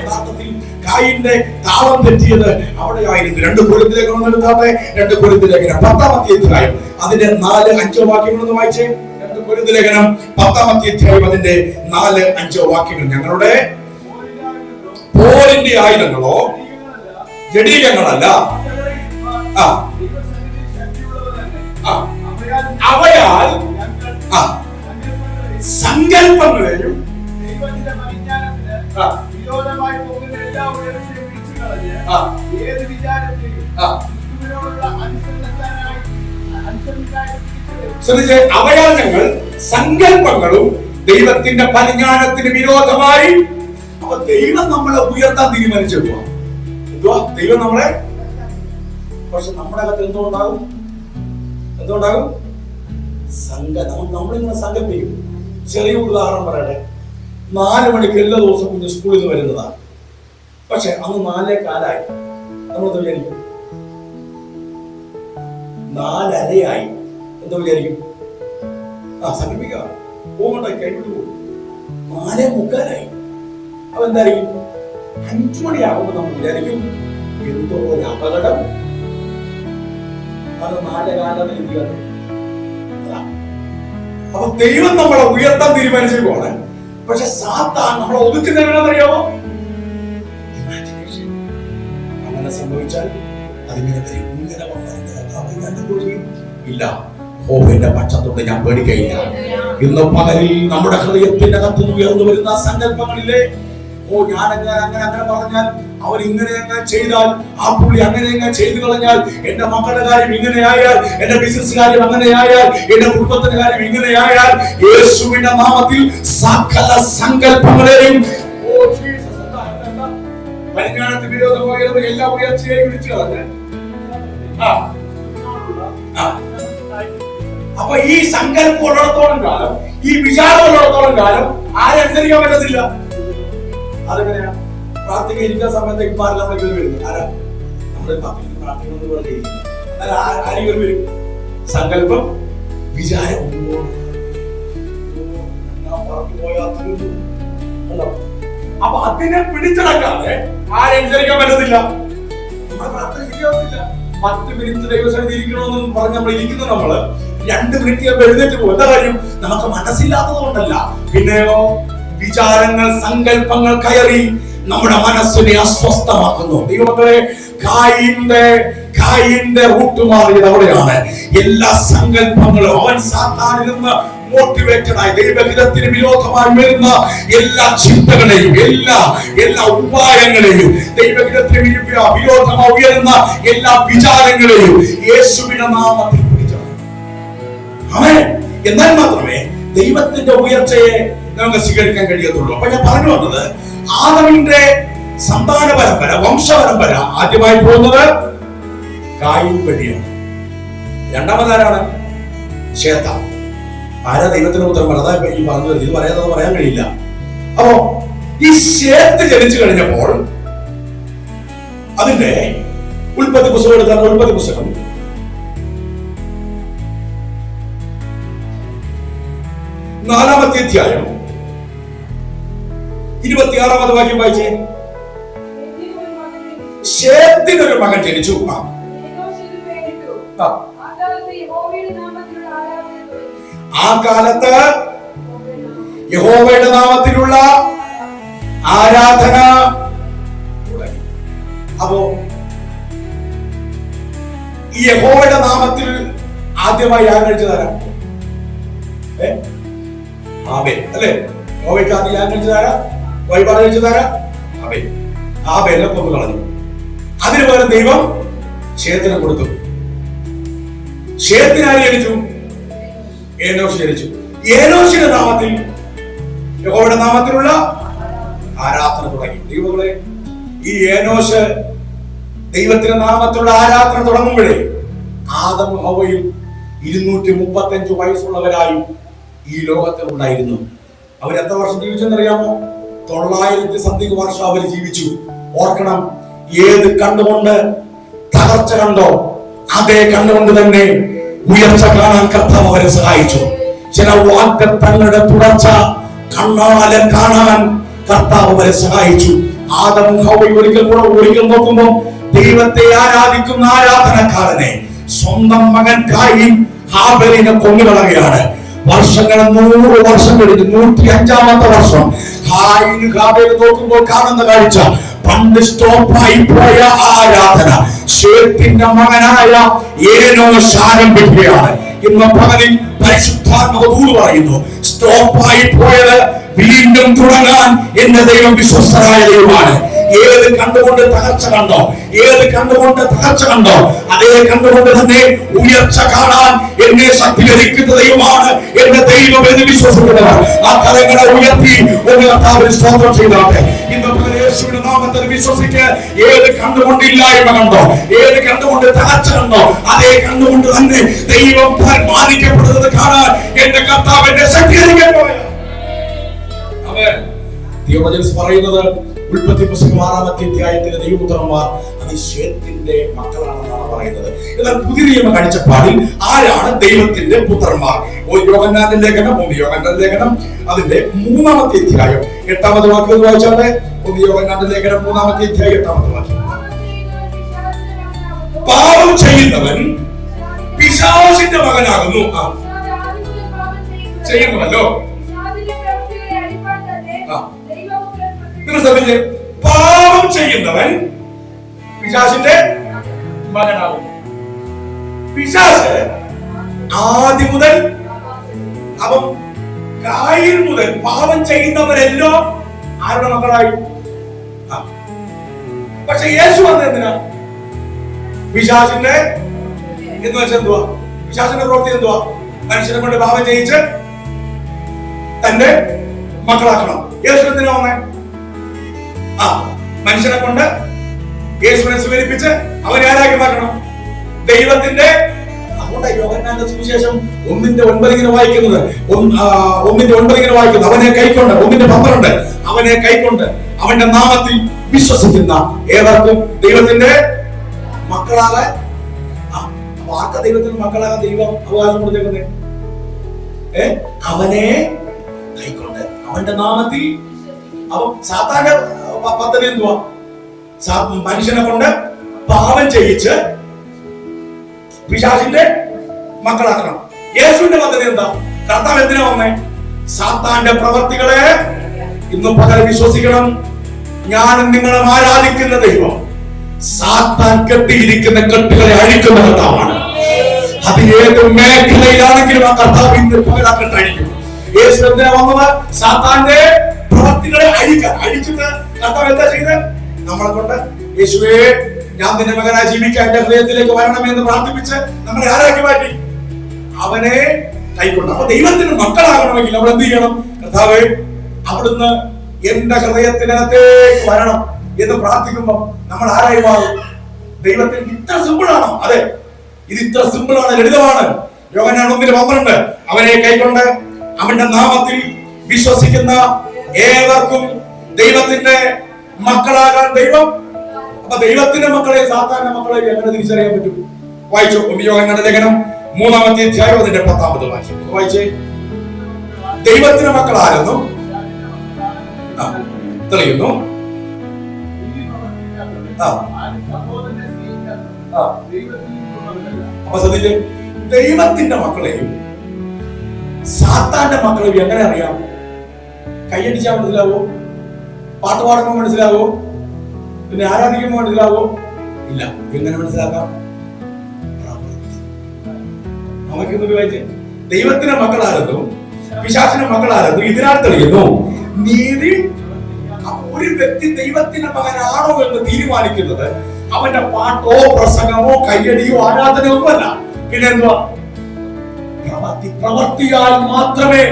യഥാർത്ഥത്തിൽ കായിന്റെ താളം തെറ്റിയത് അവിടെയായിരുന്നു. 2 കൊരിന്ത്യലേഖനം എടുത്താട്ടെ, 2 കൊരിന്ത്യലേഖനം 10-ാം അധ്യായം അതിന്റെ 4-5 വാക്യങ്ങളൊന്ന് വായിച്ചേ. 2 കൊരിന്ത്യലേഖനം 10-ാം അധ്യായം അതിന്റെ 4-5 വാക്യങ്ങൾ. ഞങ്ങളുടെ പോരിന്റെ ആയുധങ്ങളോ ജഡീകങ്ങളല്ല, അവയാൽ സങ്കല്പങ്ങളെയും അവയാൽ ഞങ്ങൾ സങ്കല്പങ്ങളും ദൈവത്തിന്റെ പരിജ്ഞാനത്തിന് വിരോധമായി. അപ്പൊ ദൈവം നമ്മളെ ഉയർത്താൻ തീരുമാനിച്ചേക്കുക. എന്തുവാ? ദൈവം നമ്മളെ, പക്ഷെ നമ്മുടെ അകത്ത് എന്തുകൊണ്ടാകും? നമ്മളിങ്ങനെ സങ്കല്പിക്കും. ചെറിയ ഉദാഹരണം പറയട്ടെ. 4 മണിക്ക് എല്ലാ ദിവസവും കുഞ്ഞ് സ്കൂളിൽ നിന്ന് വരുന്നതാണ്. പക്ഷെ അന്ന് 4:15 നമ്മളെന്ത് വിചാരിക്കും? 4:30 എന്താ വിചാരിക്കും? സങ്കല്പിക്കുക, പോകണ്ടായി കൈവിട്ടു പോകും. 4:45 അപ്പൊ എന്തായിരിക്കും? 5 മണിയാകുമ്പോൾ നമ്മൾ വിചാരിക്കും എന്തോ ഒരു അപകടം. അത് 4:15 അപ്പൊ ദൈവം നമ്മളെ ഉയർത്താൻ തീരുമാനിച്ചേക്കുവാണ്. പക്ഷെ സാത്താൻ നമ്മളെ ഒതുക്കുന്നറിയാമോ? അങ്ങനെ സംഭവിച്ചാൽ അതിങ്ങനെ ഇല്ല, യഹോവയുടെ പക്ഷത്തോട് ഞാൻ പേടിക്കയില്ല. ഇന്ന് പകലിൽ നമ്മുടെ ഹൃദയത്തിനകത്ത് ഉയർന്നു വരുന്ന സങ്കല്പങ്ങളിലെ, ഞാൻ അങ്ങനെ പറഞ്ഞാൽ, അവർ ഇങ്ങനെ ചെയ്താൽ, ആ പുള്ളി അങ്ങനെ ചെയ്തു കളഞ്ഞാൽ, എന്റെ മക്കളുടെ കാര്യം ഇങ്ങനെയായാൽ, എന്റെ ബിസിനസ് കാര്യം അങ്ങനെയായാൽ, എന്റെ കുടുംബത്തിന്റെ കാര്യം ഇങ്ങനെയായാൽ, യേശുവിന്റെ നാമത്തിൽ സകല സങ്കല്പങ്ങളെയും പരിജ്ഞാനത്തിന് വിരോധമായ എല്ലാ ഉയർച്ചയെയും വിളിച്ചു കളഞ്ഞ്. അപ്പൊ ഈ സങ്കല്പം ഉള്ളിടത്തോളം കാലം, ഈ വിചാരം ഉള്ളിടത്തോളം കാലം ആരെ അനുസരിക്കാൻ പറ്റത്തില്ല. അതെങ്ങനെയാ? പ്രാർത്ഥന ഇരിക്കുന്ന സമയത്ത് ഇപ്പാരെല്ലാം നമ്മൾ കയറി വരുന്നത് ആരാ? നമ്മുടെ പ്രാർത്ഥന വരും. സങ്കല്പം, വിചാരം. അപ്പൊ അതിനെ പിടിച്ചടക്കാതെ ആരനുസരിക്കാൻ പറ്റത്തില്ല. നമ്മുടെ പ്രാർത്ഥന ശരിയാവത്തില്ല. 10 മിനിറ്റ് ദൈവസന്നിധി ഇരിക്കണമെന്ന് പറഞ്ഞ് നമ്മൾ ഇരിക്കുന്ന നമ്മള് 2 മിനിറ്റ് എഴുന്നേറ്റ് പോകും. എന്താ കാര്യം? നമുക്ക് മനസ്സില്ലാത്തത് കൊണ്ടല്ല. പിന്നെയോ വിചാരങ്ങൾ, സങ്കല്പങ്ങൾ കയറി നമ്മുടെ മനസ്സിനെ അസ്വസ്ഥമാക്കുന്നു. ദൈവമക്കളെ, കായിന്റെ റൂട്ട് മാറിയത് അവിടെയാണ്. എല്ലാ സങ്കല്പങ്ങളും അവൻ സാത്താനിൽ നിന്ന് മോട്ടിവേറ്റഡ് ആയി ദൈവഹിതത്തിന് വിരോധമായി വരുന്ന എല്ലാ ചിന്തകളെയും, എല്ലാ ഉപായങ്ങളെയും, ദൈവഹിതത്തിന് വിരോധമായി ഉയരുന്ന എല്ലാ വിചാരങ്ങളെയും യേശുവിന്റെ നാമത്തിൽ പിടിച്ചടക്കും. ആമേൻ. എന്നാൽ മാത്രമേ ദൈവത്തിന്റെ ഉയർച്ചയെ നമുക്ക് സ്വീകരിക്കാൻ കഴിയത്തുള്ളൂ. അപ്പൊ ഞാൻ പറഞ്ഞു വന്നത്, ആദമിന്റെ സന്താന പരമ്പര, വംശപരമ്പര ആദ്യമായി പോകുന്നത് കായീൻ വഴിയാണ്. രണ്ടാമതാരാണ്? ശേത്താൻ. ആരാ ദൈവത്തിന് ഉത്തരം പറഞ്ഞത്? ഈ പറഞ്ഞു ഇത് പറയാൻ കഴിയില്ല. അപ്പോ ഈ ശേത്ത് ജനിച്ചു കഴിഞ്ഞപ്പോൾ അതിന്റെ ഉൽപ്പത്തി പുസ്തകം എടുത്താൽ ഉൽപ്പത്തി പുസ്തകം 4-ാമത്തെ അധ്യായം 26-ാമത് വാക്യം വായിച്ചേ. ശേത്തിനൊരു മകൻ ജനിച്ചു. ആ കാലത്ത് യഹോവയുടെ നാമത്തിലുള്ള ആരാധന തുടങ്ങി. അപ്പോ ഈ യഹോവയുടെ നാമത്തിൽ ആദ്യമായി ആഗ്രഹിച്ചതാരാ? ആബേൽ അല്ലേ? യഹോവയ്ക്ക് ആദ്യം ആഗ്രഹിച്ചതാരാ? വഴിപാട് കഴിച്ചതാരാ? ആബേൽ. ആബേലിനെ കൊന്നു കളഞ്ഞു. അതിനു പകരം ദൈവം ശേത്തിനെ കൊടുത്തു. ശേത്തിനായി ജനിച്ചു? ഏനോശ് ജനിച്ചു. ഏനോശിന്റെ നാമത്തിൽ യഹോവയുടെ നാമത്തിലുള്ള ആരാധന തുടങ്ങി. ദൈവങ്ങളെ, ഈ ഏനോശ് ദൈവത്തിന്റെ നാമത്തിലുള്ള ആരാധന തുടങ്ങുമ്പോഴേ ആദം ഹവ്വയും 235 വയസ്സുള്ളവരായി ഈ ലോകത്തിൽ ഉണ്ടായിരുന്നു. അവർ എത്ര വർഷം ജീവിച്ചെന്നറിയാമോ? 900 വർഷം അവർ ജീവിച്ചു. ഓർക്കണം, ഏത് കണ്ടുകൊണ്ട് തകർച്ച കണ്ടോ അതേ കണ്ടുകൊണ്ട് തന്നെ ഉയർച്ച കാണാൻ കർത്താവ് അവരെ സഹായിച്ചു. ചില വാഗ്ദത്തങ്ങളുടെ തുടർച്ച കണ്ണാലെ കാണാൻ കർത്താവ് അവരെ സഹായിച്ചു. ആദം ഹവ്വയും ഒരിക്കൽ നോക്കുമ്പോൾ ദൈവത്തെ ആരാധിക്കുന്ന ആരാധനക്കാരനെ സ്വന്തം മകൻ കായീൻ ഹാബേലിനെ കൊന്നുകളയുകയാണ്. വർഷങ്ങൾ 100 വർഷം കഴിഞ്ഞു. 105-ാമത്തെ വർഷം കായീൻ ഹാബേൽ നോക്കുമ്പോൾ കാണുന്ന കാഴ്ച, പണ്ട് സ്റ്റോപ്പായി പോയ ആരാധന ശേത്തിന്റെ മകനായ ഏനോശ് ആരംഭിക്കുകയാണ്. ഇന്ന് പകലിൽ പരിശുദ്ധാത്മാവ് പറയുന്നു, സ്റ്റോപ്പായി പോയത് വീണ്ടും തുടങ്ങാൻ എന്റെ ദൈവം വിശ്വസ്തനായ ദൈവമാണ്. ഏത് കണ്ടുകൊണ്ട് തകർച്ച കണ്ടോ, ഏത് കണ്ടുകൊണ്ട് തകർച്ച കണ്ടോ അതേ കണ്ടുകൊണ്ട് തന്നെ ഉയർച്ച കാണാൻ എന്നെ ശക്തീകരിക്കുന്ന ദൈവമാണ് എന്റെ ദൈവം എന്ന് വിശ്വസിക്കുന്നവർ ആ കരങ്ങളെ ഉയർത്തി ഒന്ന് കർത്താവിന് സ്തോത്രം ചെയ്താട്ടെ. ഇന്ന് യേശുവിന്റെ നാമത്തിൽ വിശ്വസിക്ക്. ഏത് കണ്ടുകൊണ്ട് ഇല്ലായ്മ കണ്ടോ, ഏത് കണ്ടുകൊണ്ട് തകർച്ച കണ്ടോ അതേ കണ്ടുകൊണ്ട് തന്നെ ദൈവം മാനിക്കപ്പെടുന്നത് കാണാൻ എന്റെ കർത്താവ് എന്നെ ശക്തീകരിക്കാൻ പോയ ദൈവവചനം പറയുന്നത് ഉൽപ്പത്തി പുസ്തകം 6-ാമത്തെ അധ്യായത്തിലെ ദൈവപുത്രന്മാർ അത് ശേത്തിന്റെ മക്കളാണെന്നാണ് പറയുന്നത്. എന്നാൽ പുതിയ നിയമ കാഴ്ചപ്പാടിൽ ആരാണ് ദൈവത്തിന്റെ പുത്രന്മാർ? യോഹന്നാന്റെ ലേഖനം അതിന്റെ 3-ാമത്തെ അധ്യായം 8-ാമത് വാക്യം വായിച്ചാട്ടെ. യോഹന്നാന്റെ ലേഖനം 3-ാമത്തെ അധ്യായം 8-ാമത്തെ വാക്യം. പാപം ചെയ്യുന്നവൻ പിശാചിന്റെ മകനാകുന്നു. ചെയ്യുന്നുവല്ലോ. പാപം ചെയ്യുന്നവൻ പിശാചിന്റെ മകനാകും. പിശാച് ആദ്യം മുതൽ അപ്പം കായീൻ മുതൽ പാപം ചെയ്യുന്നവരെല്ലോ ആരുടെ മക്കളായി? പക്ഷെ യേശു വന്നത് എന്തിനാ? പിശാചിന്റെ എന്ന് വെച്ചാൽ എന്തുവാ? പിശാചിന്റെ പ്രവൃത്തി എന്തുവാ? മനുഷ്യനെ കൊണ്ട് പാപം ചെയ്യിച്ച് തന്റെ മക്കളാക്കണം. യേശു എന്തിനാ വന്നേ? മനുഷ്യനെ കൊണ്ട് യേശുവിനെ സ്വീകരിപ്പിച്ച് അവനെ ആരാക്കി മാറ്റണം? ദൈവത്തിന്റെ. അതുകൊണ്ടാണ് യോഹന്നാന്റെ സുവിശേഷം 1:9 ഇങ്ങനെ വായിക്കുന്നത്. 1:9 ഇങ്ങനെ വായിക്കുന്നത്, അവനെ കൈക്കൊണ്ട് 1:12 അവനെ കൈക്കൊണ്ട് അവന്റെ നാമത്തിൽ വിശ്വസിക്കുന്ന ഏവർക്കും ദൈവത്തിന്റെ മക്കളാകാൻ. ആർക്ക ദൈവത്തിന്റെ മക്കളാകാൻ ദൈവം അവകാശം കൊടുത്തേക്കുന്നത്? അവനെ കൈക്കൊണ്ട് അവന്റെ നാമത്തിൽ. അപ്പം സാത്താന്റെ പദ്ധതി എന്തുവാ? മനുഷ്യനെ കൊണ്ട് പാപം ചെയ്യിച്ച് പിശാചിന്റെ മക്കളാക്കണം. യേശുവിന്റെ പദ്ധതി എന്താ? കർത്താവ് എന്തിനാ വന്നേ? സാത്താന്റെ പ്രവർത്തികളെ ഇന്ന് പകരം വിശ്വസിക്കണം. ഞാനും നിങ്ങളും ആരാധിക്കുന്ന ദൈവം സാത്താൻ കെട്ടിയിരിക്കുന്ന കെട്ടുകളെ അഴിക്കുന്ന കർത്താവാണ്. അത് ഏത് മേഖലയിലാണെങ്കിലും ആ കർത്താവ് ഇന്ന് പകരം അഴിക്കും. യേശു എന്തിനാ വന്നത്? സാത്താന്റെ പ്രവർത്തികളെ അഴിച്ചിട്ട് കർത്താവ് എന്താ ചെയ്ത്? നമ്മളെ കൊണ്ട് യേശുവേ ഞാൻ നിന്റെ മകനായി ജീവിക്കാൻ എന്റെ ഹൃദയത്തിലേക്ക് വരണമെന്ന് പ്രാർത്ഥിപ്പിച്ച് നമ്മളെ ആരാക്കി മാറ്റി? അവനെ കൈക്കൊണ്ട്. അപ്പൊ ദൈവത്തിന് മക്കളാകണമെങ്കിൽ നമ്മൾ എന്ത് ചെയ്യണം? കർത്താവേ അവിടുന്ന് എന്റെ ഹൃദയത്തിനകത്തേക്ക് വരണം എന്ന് പ്രാർത്ഥിക്കുമ്പോൾ നമ്മൾ ആരായി മാറും? ദൈവത്തിന് ഇത്ര സിമ്പിളാണോ? അതെ, ഇത് ഇത്ര സിമ്പിളാണ്, ലളിതമാണ്. യോഹന്നാൻ 1:12 അവനെ കൈക്കൊണ്ട് അവന്റെ നാമത്തിൽ വിശ്വസിക്കുന്ന ഏവർക്കും ദൈവത്തിന്റെ മക്കളാകാൻ ദൈവം. അപ്പൊ ദൈവത്തിന്റെ മക്കളെ സാധാരണ മക്കളെ എങ്ങനെ തിരിച്ചറിയാൻ പറ്റും? വായിച്ചോ, യോഹന്നാന്റെ ലേഖനം 3-ാമത്തെ അധ്യായം അതിന്റെ 10-ാമത്തെ വാക്യം വായിച്ചേ. ദൈവത്തിന്റെ മക്കൾ ആരെന്നും തെളിയുന്നു. അപ്പൊ ശ്രദ്ധിച്ച്, ദൈവത്തിന്റെ മക്കളെയും സാത്താന്റെ മക്കളെയും എങ്ങനെ അറിയാം? കൈയടിച്ചാൽ മനസ്സിലാവോ? പാട്ട് പാടുമ്പോൾ മനസ്സിലാവോ? പിന്നെ ആരാധിക്കുമ്പോൾ മനസ്സിലാവോ? ഇല്ല. എങ്ങനെ മനസ്സിലാക്കാം? നമുക്കൊന്ന് വായിച്ചേ. ദൈവത്തിന്റെ മക്കളാരെന്നും പിശാചിന്റെ മക്കളാരെന്നും ഇതിനാൽ തെളിയുന്നു. നീതി. ഒരു വ്യക്തി ദൈവത്തിന്റെ മകനാണോ എന്ന് തീരുമാനിക്കുന്നത് അവന്റെ പാട്ടോ പ്രസംഗമോ കയ്യടിയോ ആരാധനയോ ഒന്നുമല്ല. പിന്നെ എന്തുവാ? പ്രവർത്തിയാൽ മാത്രമേ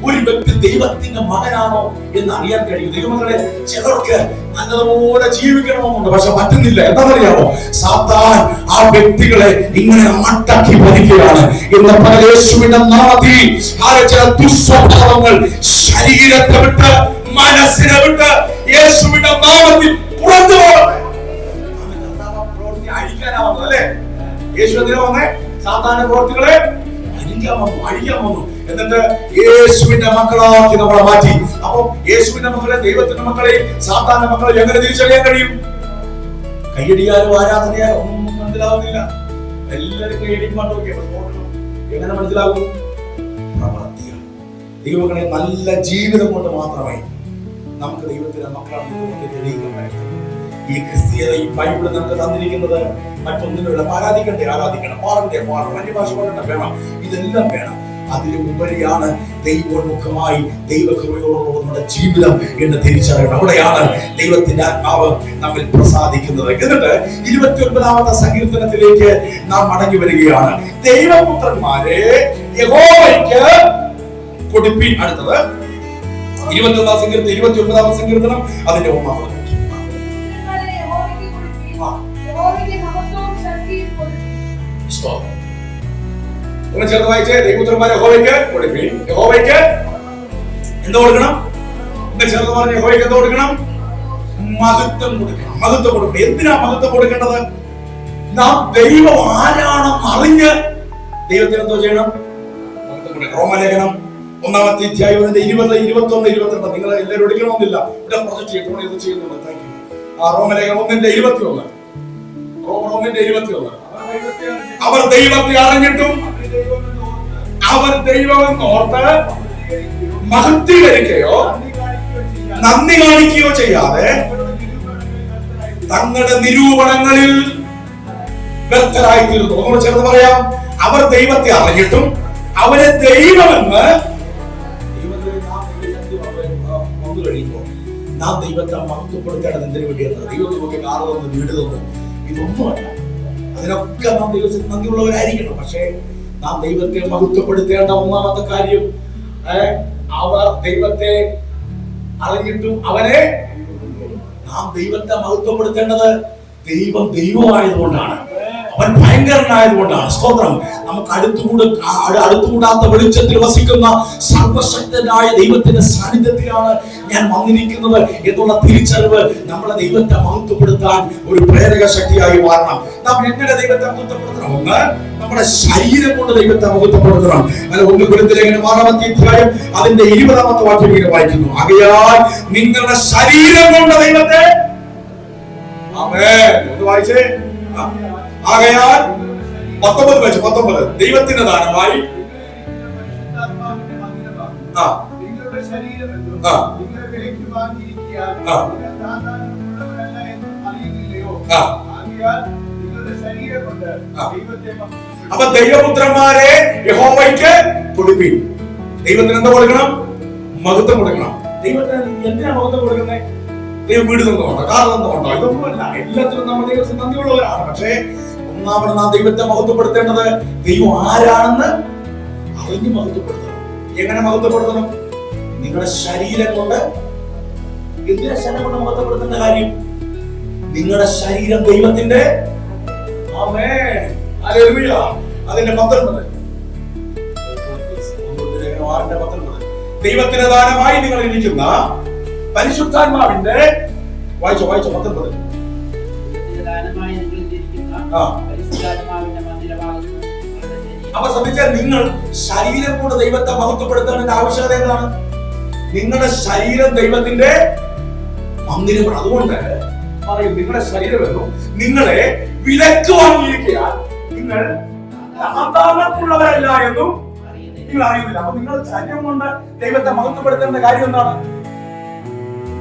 ഒരു വ്യക്തി ദൈവത്തിന്റെ മകനാണോ എന്ന് അറിയാൻ കഴിയും. ദൈവമക്കളെ, ചിലർക്ക് നല്ലതുപോലെ ജീവിക്കണമെന്നുണ്ട്, പക്ഷെ പറ്റുന്നില്ല. എന്താണെന്നറിയാമോ? സാത്താൻ ആ വ്യക്തികളെ ഇങ്ങനെ അടക്കി ഭരിക്കുകയാണ്. ഇന്ന് യേശുവിന്റെ നാമത്തിൽ ചില ദുസ്വഭാവങ്ങൾ ശരീരത്തെ വിട്ട് മനസ്സിനെ വിട്ട് യേശുവിന്റെ നാമത്തിൽ പുറത്തു പോകട്ടെ. അഴിക്കാനാവുന്നു അല്ലേ? യേശു എന്തിനാ വന്നേ? സാത്താന്റെ പ്രവൃത്തികളെ അഴിക്കാൻ വന്നു. എന്നിട്ട് യേശുവിന്റെ മക്കളാക്കി നമ്മളെ മാറ്റി. അപ്പൊ യേശുവിന്റെ മക്കളെ ദൈവത്തിന്റെ മക്കളെ സാത്താന്റെ മക്കളെ എങ്ങനെ തിരിച്ചറിയാൻ കഴിയും? കയ്യടിയാലോ ആരാധനയാലോ ഒന്നും മനസ്സിലാവുന്നില്ല. എല്ലാവരും കയ്യടിക്കുമ്പോൾ എങ്ങനെ മനസ്സിലാകും? പ്രവർത്തിയാണ്. ദൈവമക്കളെ, നല്ല ജീവിതം കൊണ്ട് മാത്രമേ നമുക്ക് ദൈവത്തിന്റെ മക്കളാണ് തെളിയിക്കാൻ പറ്റും. ഈ ക്രിസ്തീയത, ഈ ബൈബിള് നമുക്ക് തന്നിരിക്കുന്നത് മറ്റൊന്നിനുള്ള ആരാധിക്കണ്ടേ ആരാധിക്കണം, പാടണ്ടേ പാടണം, അന്യഭാഷ പാടണ്ട വേണം, ഇതെല്ലാം വേണം. അതിലുപരിയാണ് ദൈവോന്മുഖമായി ദൈവകൃപയോടുള്ള നമ്മുടെ ജീവിതം എന്ന് തിരിച്ചറിയണം. അവിടെയാണ് ദൈവത്തിന്റെ ആത്മാവ് നമ്മിൽ പ്രസാദിക്കുന്നത്. എന്നിട്ട് 29-ാമത്തെ സങ്കീർത്തനത്തിലേക്ക് നാം മടങ്ങി വരികയാണ്. ദൈവപുത്രന്മാരെ യഹോവയ്ക്ക് കൊടുപ്പിൻ. അടുത്തത് 29-ാം സങ്കീർത്തനം, 29-ാം സങ്കീർത്തനം അതിന്റെ 1-ാമത്. ചേർന്ന് വായിച്ചേ. ദൈവപുത്രന്മാരെ യഹോവയ്ക്ക് കൊടുപ്പിൻ. യഹോവയ്ക്ക് എന്താ കൊടുക്കണം? ചേർന്ന് പറഞ്ഞ യഹോവയ്ക്ക് എന്താ കൊടുക്കണം? മഹത്വം കൊടുക്കണം. മഹത്വം കൊടുക്കണം. എന്തിനാ മഹത്വം കൊടുക്കേണ്ടത്? നാം ദൈവം ആരാണെന്ന് അറിഞ്ഞ് ദൈവത്തിന് എന്തോ ചെയ്യണം? മഹത്വം കൊടുക്കണം. റോമലേഖനം 1-ാമത്തെ അധ്യായം 20, 21, 22 നിങ്ങൾ എല്ലാവരും എടുക്കണമെന്നില്ല. ഇവിടെ പ്രൊജക്ട് ചെയ്യുന്നുണ്ട്. Thank you. റോമലേഖനം 1:21. റോമന്റെ 21. അവർ ദൈവത്തെ അറിഞ്ഞിട്ടും അവർ ദൈവമെന്ന് ഓർത്ത് മഹത്വീകരിക്കുകയോ നന്ദി കാണിക്കുകയോ ചെയ്യാതെ തങ്ങളുടെ നിരൂപണങ്ങളിൽ വ്യർത്ഥരായി തീർന്നു. നമ്മൾ ചേർന്ന് പറയാം, അവർ ദൈവത്തെ അറിഞ്ഞിട്ടും അവരെ ദൈവമെന്ന് വന്നു കഴിയുമ്പോൾ നാം ദൈവത്തെ മഹത്വപ്പെടുത്തേണ്ടത് എന്തിനു വേണ്ടിയാണ്? ദൈവം നമുക്ക് കാറ് തന്നു, വീട് തന്നു, ഇതൊന്നുമല്ല. അതിനൊക്കെ നാം ദൈവത്തിന് നന്ദിയുള്ളവരായിരിക്കണം. പക്ഷേ നാം ദൈവത്തെ മഹത്വപ്പെടുത്തേണ്ട ഒന്നാമത്തെ കാര്യം, അവർ ദൈവത്തെ അറിഞ്ഞിട്ടും അവരെ നാം ദൈവത്തെ മഹത്വപ്പെടുത്തേണ്ടത് ദൈവം ദൈവമായതുകൊണ്ടാണ്, അവൻ ഭയങ്കരനായതുകൊണ്ടാണ്. സ്തോത്രം. നമുക്ക് അടുത്തുകൂടാത്ത വെളിച്ചത്തിൽ വസിക്കുന്ന സർവശക്തനായ ദൈവത്തിന്റെ സാന്നിധ്യത്തിലാണ് ഞാൻ വന്നിരിക്കുന്നത് എന്നുള്ള തിരിച്ചറിവ് നമ്മളെ ദൈവത്തെ മഹത്വപ്പെടുത്താൻ ഒരു പ്രേരക ശക്തിയായി മാറണം. നാം എങ്ങനെ ദൈവത്തെ മഹത്വപ്പെടുത്തണം? ഒന്ന്, നമ്മുടെ ശരീരം കൊണ്ട് ദൈവത്തെ മഹത്വപ്പെടുത്തണം. അല്ല, 1 കൊരിന്ത്യർ 6-ാമത്തെ അധ്യായം അതിന്റെ 20-ാമത്തെ വാക്യം ഇങ്ങനെ വായിക്കുന്നു. ആകയാൽ നിങ്ങളുടെ ശരീരം കൊണ്ട് ദൈവത്തെ ആമേൻ ഒന്ന് വായിച്ചേ. ആകയാൽ 19 ദൈവത്തിന്റെ ദാനമായി അപ്പൊ ദൈവപുത്രന്മാരെ യഹോവയ്ക്ക് കൊടുപ്പിൻ. ദൈവത്തിന് എന്താ കൊടുക്കണം? മഹത്വം കൊടുക്കണം. ദൈവത്തിന് എന്തിനാ മഹത്വം കൊടുക്കുന്നത്? ദൈവം വീട് തന്നുകൊണ്ടോ, കാർ തന്നുകൊണ്ടോ? ഇതൊന്നുമല്ല. എല്ലാത്തിനും നമ്മൾ ദൈവത്തിന് നന്ദിയുള്ളവരാണ്. പക്ഷേ ഒന്നാമത് നാം ദൈവത്തെ മഹത്വപ്പെടുത്തേണ്ടത് ദൈവം ആരാണെന്ന് അറിഞ്ഞ് മഹത്വപ്പെടുത്തണം. എങ്ങനെ മഹത്വപ്പെടുത്തണം? നിങ്ങളുടെ ശരീരം കൊണ്ട്. എന്തിനാ ശരീരം കൊണ്ട് മഹത്വപ്പെടുത്തേണ്ട കാര്യം? നിങ്ങളുടെ ശരീരം ദൈവത്തിന്റെ അതിന്റെ 19 ദൈവത്തിന്റെ ദാനമായി നിങ്ങൾ ഇരിക്കുന്ന പരിശുദ്ധാത്മാവിന്റെ വായിച്ചോ 19 അപ്പൊ ശ്രദ്ധിച്ചാൽ, നിങ്ങൾ ശരീരം കൊണ്ട് ദൈവത്തെ മഹത്വപ്പെടുത്തേണ്ട ആവശ്യകത എന്താണ്? നിങ്ങളുടെ ശരീരം ദൈവത്തിന്റെ മന്ദിരമാണ്. അതുകൊണ്ട് പറയും, നിങ്ങളുടെ ശരീരമെന്നും നിങ്ങളെ വിലക്ക് വാങ്ങിയിരിക്കാൻ നിങ്ങൾ സാധാരണക്കുള്ളവരല്ല എന്നും നിങ്ങൾ അറിയുന്നില്ല. അപ്പൊ നിങ്ങൾ ശരീരം കൊണ്ട് ദൈവത്തെ മഹത്വപ്പെടുത്തേണ്ട കാര്യം എന്താണ്?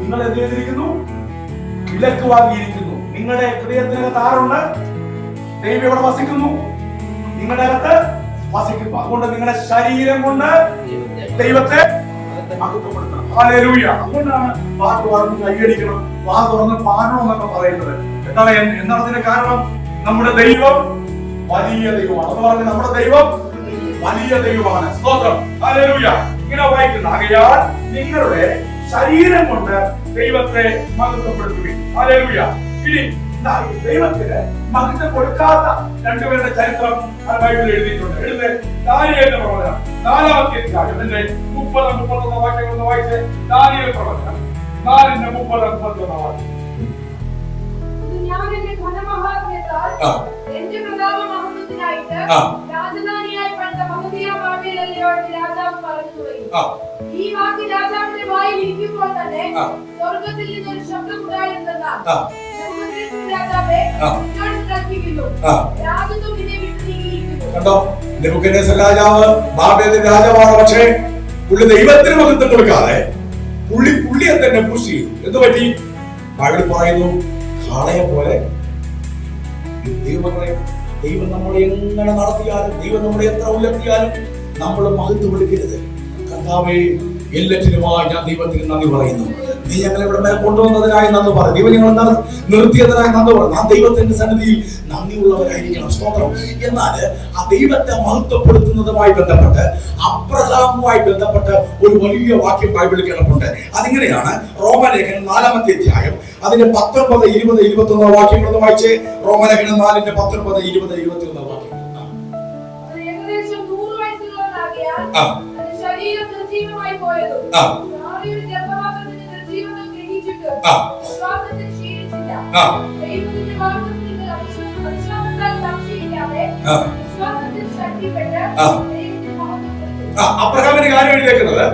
നിങ്ങൾ എന്ത് ചെയ്തിരിക്കുന്നു? വിലക്ക് വാങ്ങിയിരിക്കുന്നു. നിങ്ങളുടെ ഹൃദയത്തിനകത്ത് ആരുണ്ട്? ദൈവം ഇവിടെ വസിക്കുന്നു, നിങ്ങളുടെ അകത്ത് വസിക്കുന്നു. അതുകൊണ്ട് നിങ്ങളുടെ ശരീരം കൊണ്ട് ദൈവത്തെ മഹത്വപ്പെടുത്തണം. ഹല്ലേലൂയ. അതുകൊണ്ടാണ് വാ തുറന്ന് കൈയടിക്കണം, വാ തുറന്ന് പാടണം എന്നൊക്കെ പറയുന്നത്. എന്താണ് അതിന്റെ കാരണം? നമ്മുടെ ദൈവം വലിയ ദൈവമാണ്. അത് പറഞ്ഞ് നമ്മുടെ ദൈവം വലിയ ദൈവമാണ്. സ്തോത്രം. ഹല്ലേലൂയ. ഇങ്ങനെ വായിക്കുന്നു, ആകയാൽ നിങ്ങളുടെ ശരീരം കൊണ്ട് ദൈവത്തെ മഹത്വപ്പെടുത്തുകയും. ഹല്ലേലൂയ. ഇനി ദൈവത്തിന് മഹത്വം കൊടുക്കാത്ത രണ്ടുപേരുടെ ചരിത്രം ബൈബിളിൽ എഴുതിയിട്ടുണ്ട്. എഴുതി ദാനിയേലിന്റെ പ്രവചനം 4-ാമത്തെ അധ്യായം 30-31 വാക്യങ്ങൾ വായിച്ച്. ദാനിയേൽ പ്രവചനം 4:30-31 വാക്യം. എന്റെ പ്രതാപമഹത്വത്തിനായിട്ട് രാജധാനിയായി പണിത മഹതിയ ബാബേലല്ലയോ എന്ന് രാജാവ് പറഞ്ഞു തുടങ്ങി. ഈ വാക്ക് രാജാവിന്റെ വായിൽ ഇരിക്കുമ്പോൾ തന്നെ സ്വർഗത്തിൽ നിന്നൊരു ശബ്ദം ഉണ്ടായിരുന്നതാ, രാജാവേ എന്നോട് കൽപ്പിക്കുന്നു, രാജത്വം നിന്നെ വിട്ടു നീങ്ങിയിരിക്കുന്നു. കണ്ടോ, നെബൂഖദ്നേസർ രാജാവ് ബാബേലിന്റെ രാജാവാണ്. പക്ഷേ പുള്ളി ദൈവത്തിന് മഹത്വം കൊടുക്കാതെ പുള്ളിയെ തന്നെ പുഷ് ചെയ്തു. എന്ത് പറ്റി? ബൈബിൾ പറയുന്നു, കാളയെ പോലെ. ദൈവം നമ്മളെ എങ്ങനെ നടത്തിയാലും, ദൈവം നമ്മളെ എത്ര ഉയർത്തിയാലും നമ്മൾ മഹത്വം കൊടുക്കരുത്. കർത്താവേ, എല്ലാറ്റിനുമായി ഞാൻ ദൈവത്തിന് നന്ദി പറയുന്നു. നീ ഞങ്ങളെ ഇവിടെ മേൽ കൊണ്ടുവന്നതിനായി നന്ദി പറയും. ദൈവം ഞങ്ങൾ നിർത്തിയതിനായി നന്ദി പറയും. ആ ദൈവത്തിന്റെ സന്നിധിയിൽ നന്ദിയുള്ളവരായിരിക്കണം. സ്തോത്രം. എന്നാൽ ആ ദൈവത്തെ മഹത്വപ്പെടുത്തുന്നതുമായി ബന്ധപ്പെട്ട്, അബ്രഹാമുമായി ബന്ധപ്പെട്ട് ഒരു വലിയ വാക്യം ബൈബിളിൽ കിടപ്പുണ്ട്. അതിങ്ങനെയാണ്. റോമലേഖനം 4-ാമത്തെ അധ്യായം അതിന്റെ 19, 20, 21 വാക്യങ്ങളൊന്ന് വായിച്ചേ. റോമലേഖനം 4-ന്റെ 19, 20, 21 വാക്യം. അബ്രഹാമിന്റെ കാര്യം എഴുതിയേക്കുന്നത്,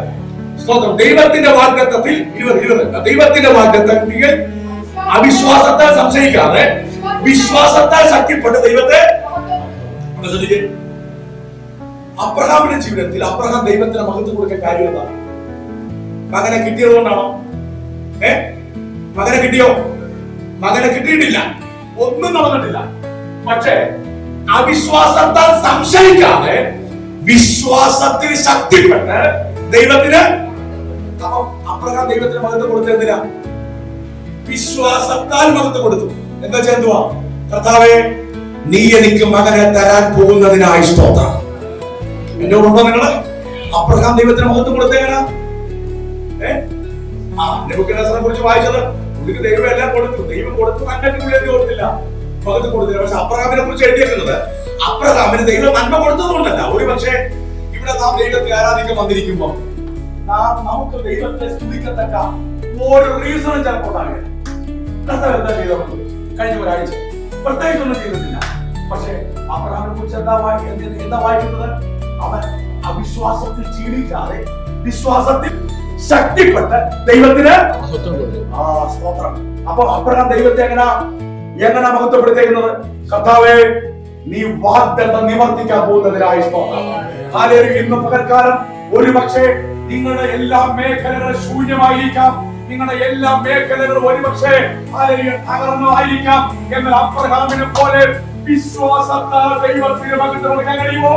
സ്തോത്രം, ദൈവത്തിന്റെ വാഗ്ദത്തത്തിൽ 20 ദൈവത്തിന്റെ വാഗ്ദത്തത്തിൽ അവിശ്വാസത്താൽ സംശയിക്കാതെ വിശ്വാസത്താൽ ശക്തിപ്പെട്ട് ദൈവത്തെ. അബ്രഹാമിന്റെ ജീവിതത്തിൽ അബ്രഹാം ദൈവത്തിന് മഹത്വം കൊടുക്കാൻ കാര്യം എന്താണ്? മകനെ കിട്ടിയത് കൊണ്ടാണോ? മകനെ കിട്ടിയോ? മകനെ കിട്ടിയിട്ടില്ല, ഒന്നും നടന്നിട്ടില്ല. പക്ഷേ അവിശ്വാസത്താൽ സംശയിക്കാതെ വിശ്വാസത്തിൽ ശക്തിപ്പെട്ട് ദൈവത്തിന്. അബ്രഹാം ദൈവത്തിന് മഹത്വം കൊടുത്തത് എന്തിനാ? വിശ്വാസത്താൽ മഹത്വം കൊടുത്തു. എന്താ ചെയ്യുക? കർത്താവേ, നീ എനിക്ക് മകനെ തരാൻ പോകുന്നതിനായി സ്തോത്രം. എന്റെ ഉണ്ടോ നിങ്ങള്? അബ്രഹാം ദൈവത്തിന് മഹത്വം കൊടുത്തേങ്ങനാ? നെബൂഖദ്നേസറിനെ കുറിച്ച് വായിച്ചത്, പുള്ളിക്ക് ദൈവം എല്ലാം കൊടുത്തു. ദൈവം കൊടുത്തു, നന്മയ്ക്ക് പുള്ളി കൊടുത്തില്ല, മഹത്വം കൊടുത്തില്ല. പക്ഷെ അബ്രഹാമിനെ കുറിച്ച് എഴുതിയിരിക്കുന്നത്, അബ്രഹാമിന് ദൈവം നന്മ കൊടുത്തത് കൊണ്ടല്ല. ഒരു പക്ഷേ ഇവിടെ നാം ദൈവത്തെ ആരാധിക്കാൻ വന്നിരിക്കുമ്പോൾ നമുക്ക് ദൈവത്തെ സ്തുതിക്കത്തക്ക ഒരു റീസണും ചിലപ്പോൾ ഉണ്ടാകില്ല. കർത്താവ് എന്താ ചെയ്തത്? കഴിഞ്ഞ ഒരാഴ്ച പ്രത്യേകിച്ചൊന്നും ചെയ്തിട്ടില്ല. പക്ഷേ അബ്രഹാമിനെ കുറിച്ച് എന്താ വായിക്കുന്നത്? അവൻ അവിശ്വാസത്തിൽ ക്ഷീണിക്കാതെ വിശ്വാസത്തിൽ ശക്തിപ്പെട്ട് ദൈവത്തിന് സ്തോത്രം. അപ്പൊ അബ്രഹാം ദൈവത്തെ എങ്ങനെ മഹത്വപ്പെടുത്തേക്കുന്നത്? കർത്താവേ, നീ വാഗ്ദത്തം നിവർത്തിക്കാൻ പോകുന്നതിനായി സ്തോത്രം. ഹല്ലേലൂയ. ഇന്ന് പകൽക്കാലം ഒരുപക്ഷെ നിങ്ങളുടെ എല്ലാ മേഖലകളും ശൂന്യമായിരിക്കാം, നിങ്ങളുടെ എല്ലാ മേഖലകളും ഒരുപക്ഷെ തകർന്നതായിരിക്കാം. എന്നാൽ അബ്രഹാമിനെ പോലെ വിശ്വാസത്താൽ ദൈവത്തിന് മഹത്വം കൊടുക്കാൻ കഴിയുമോ?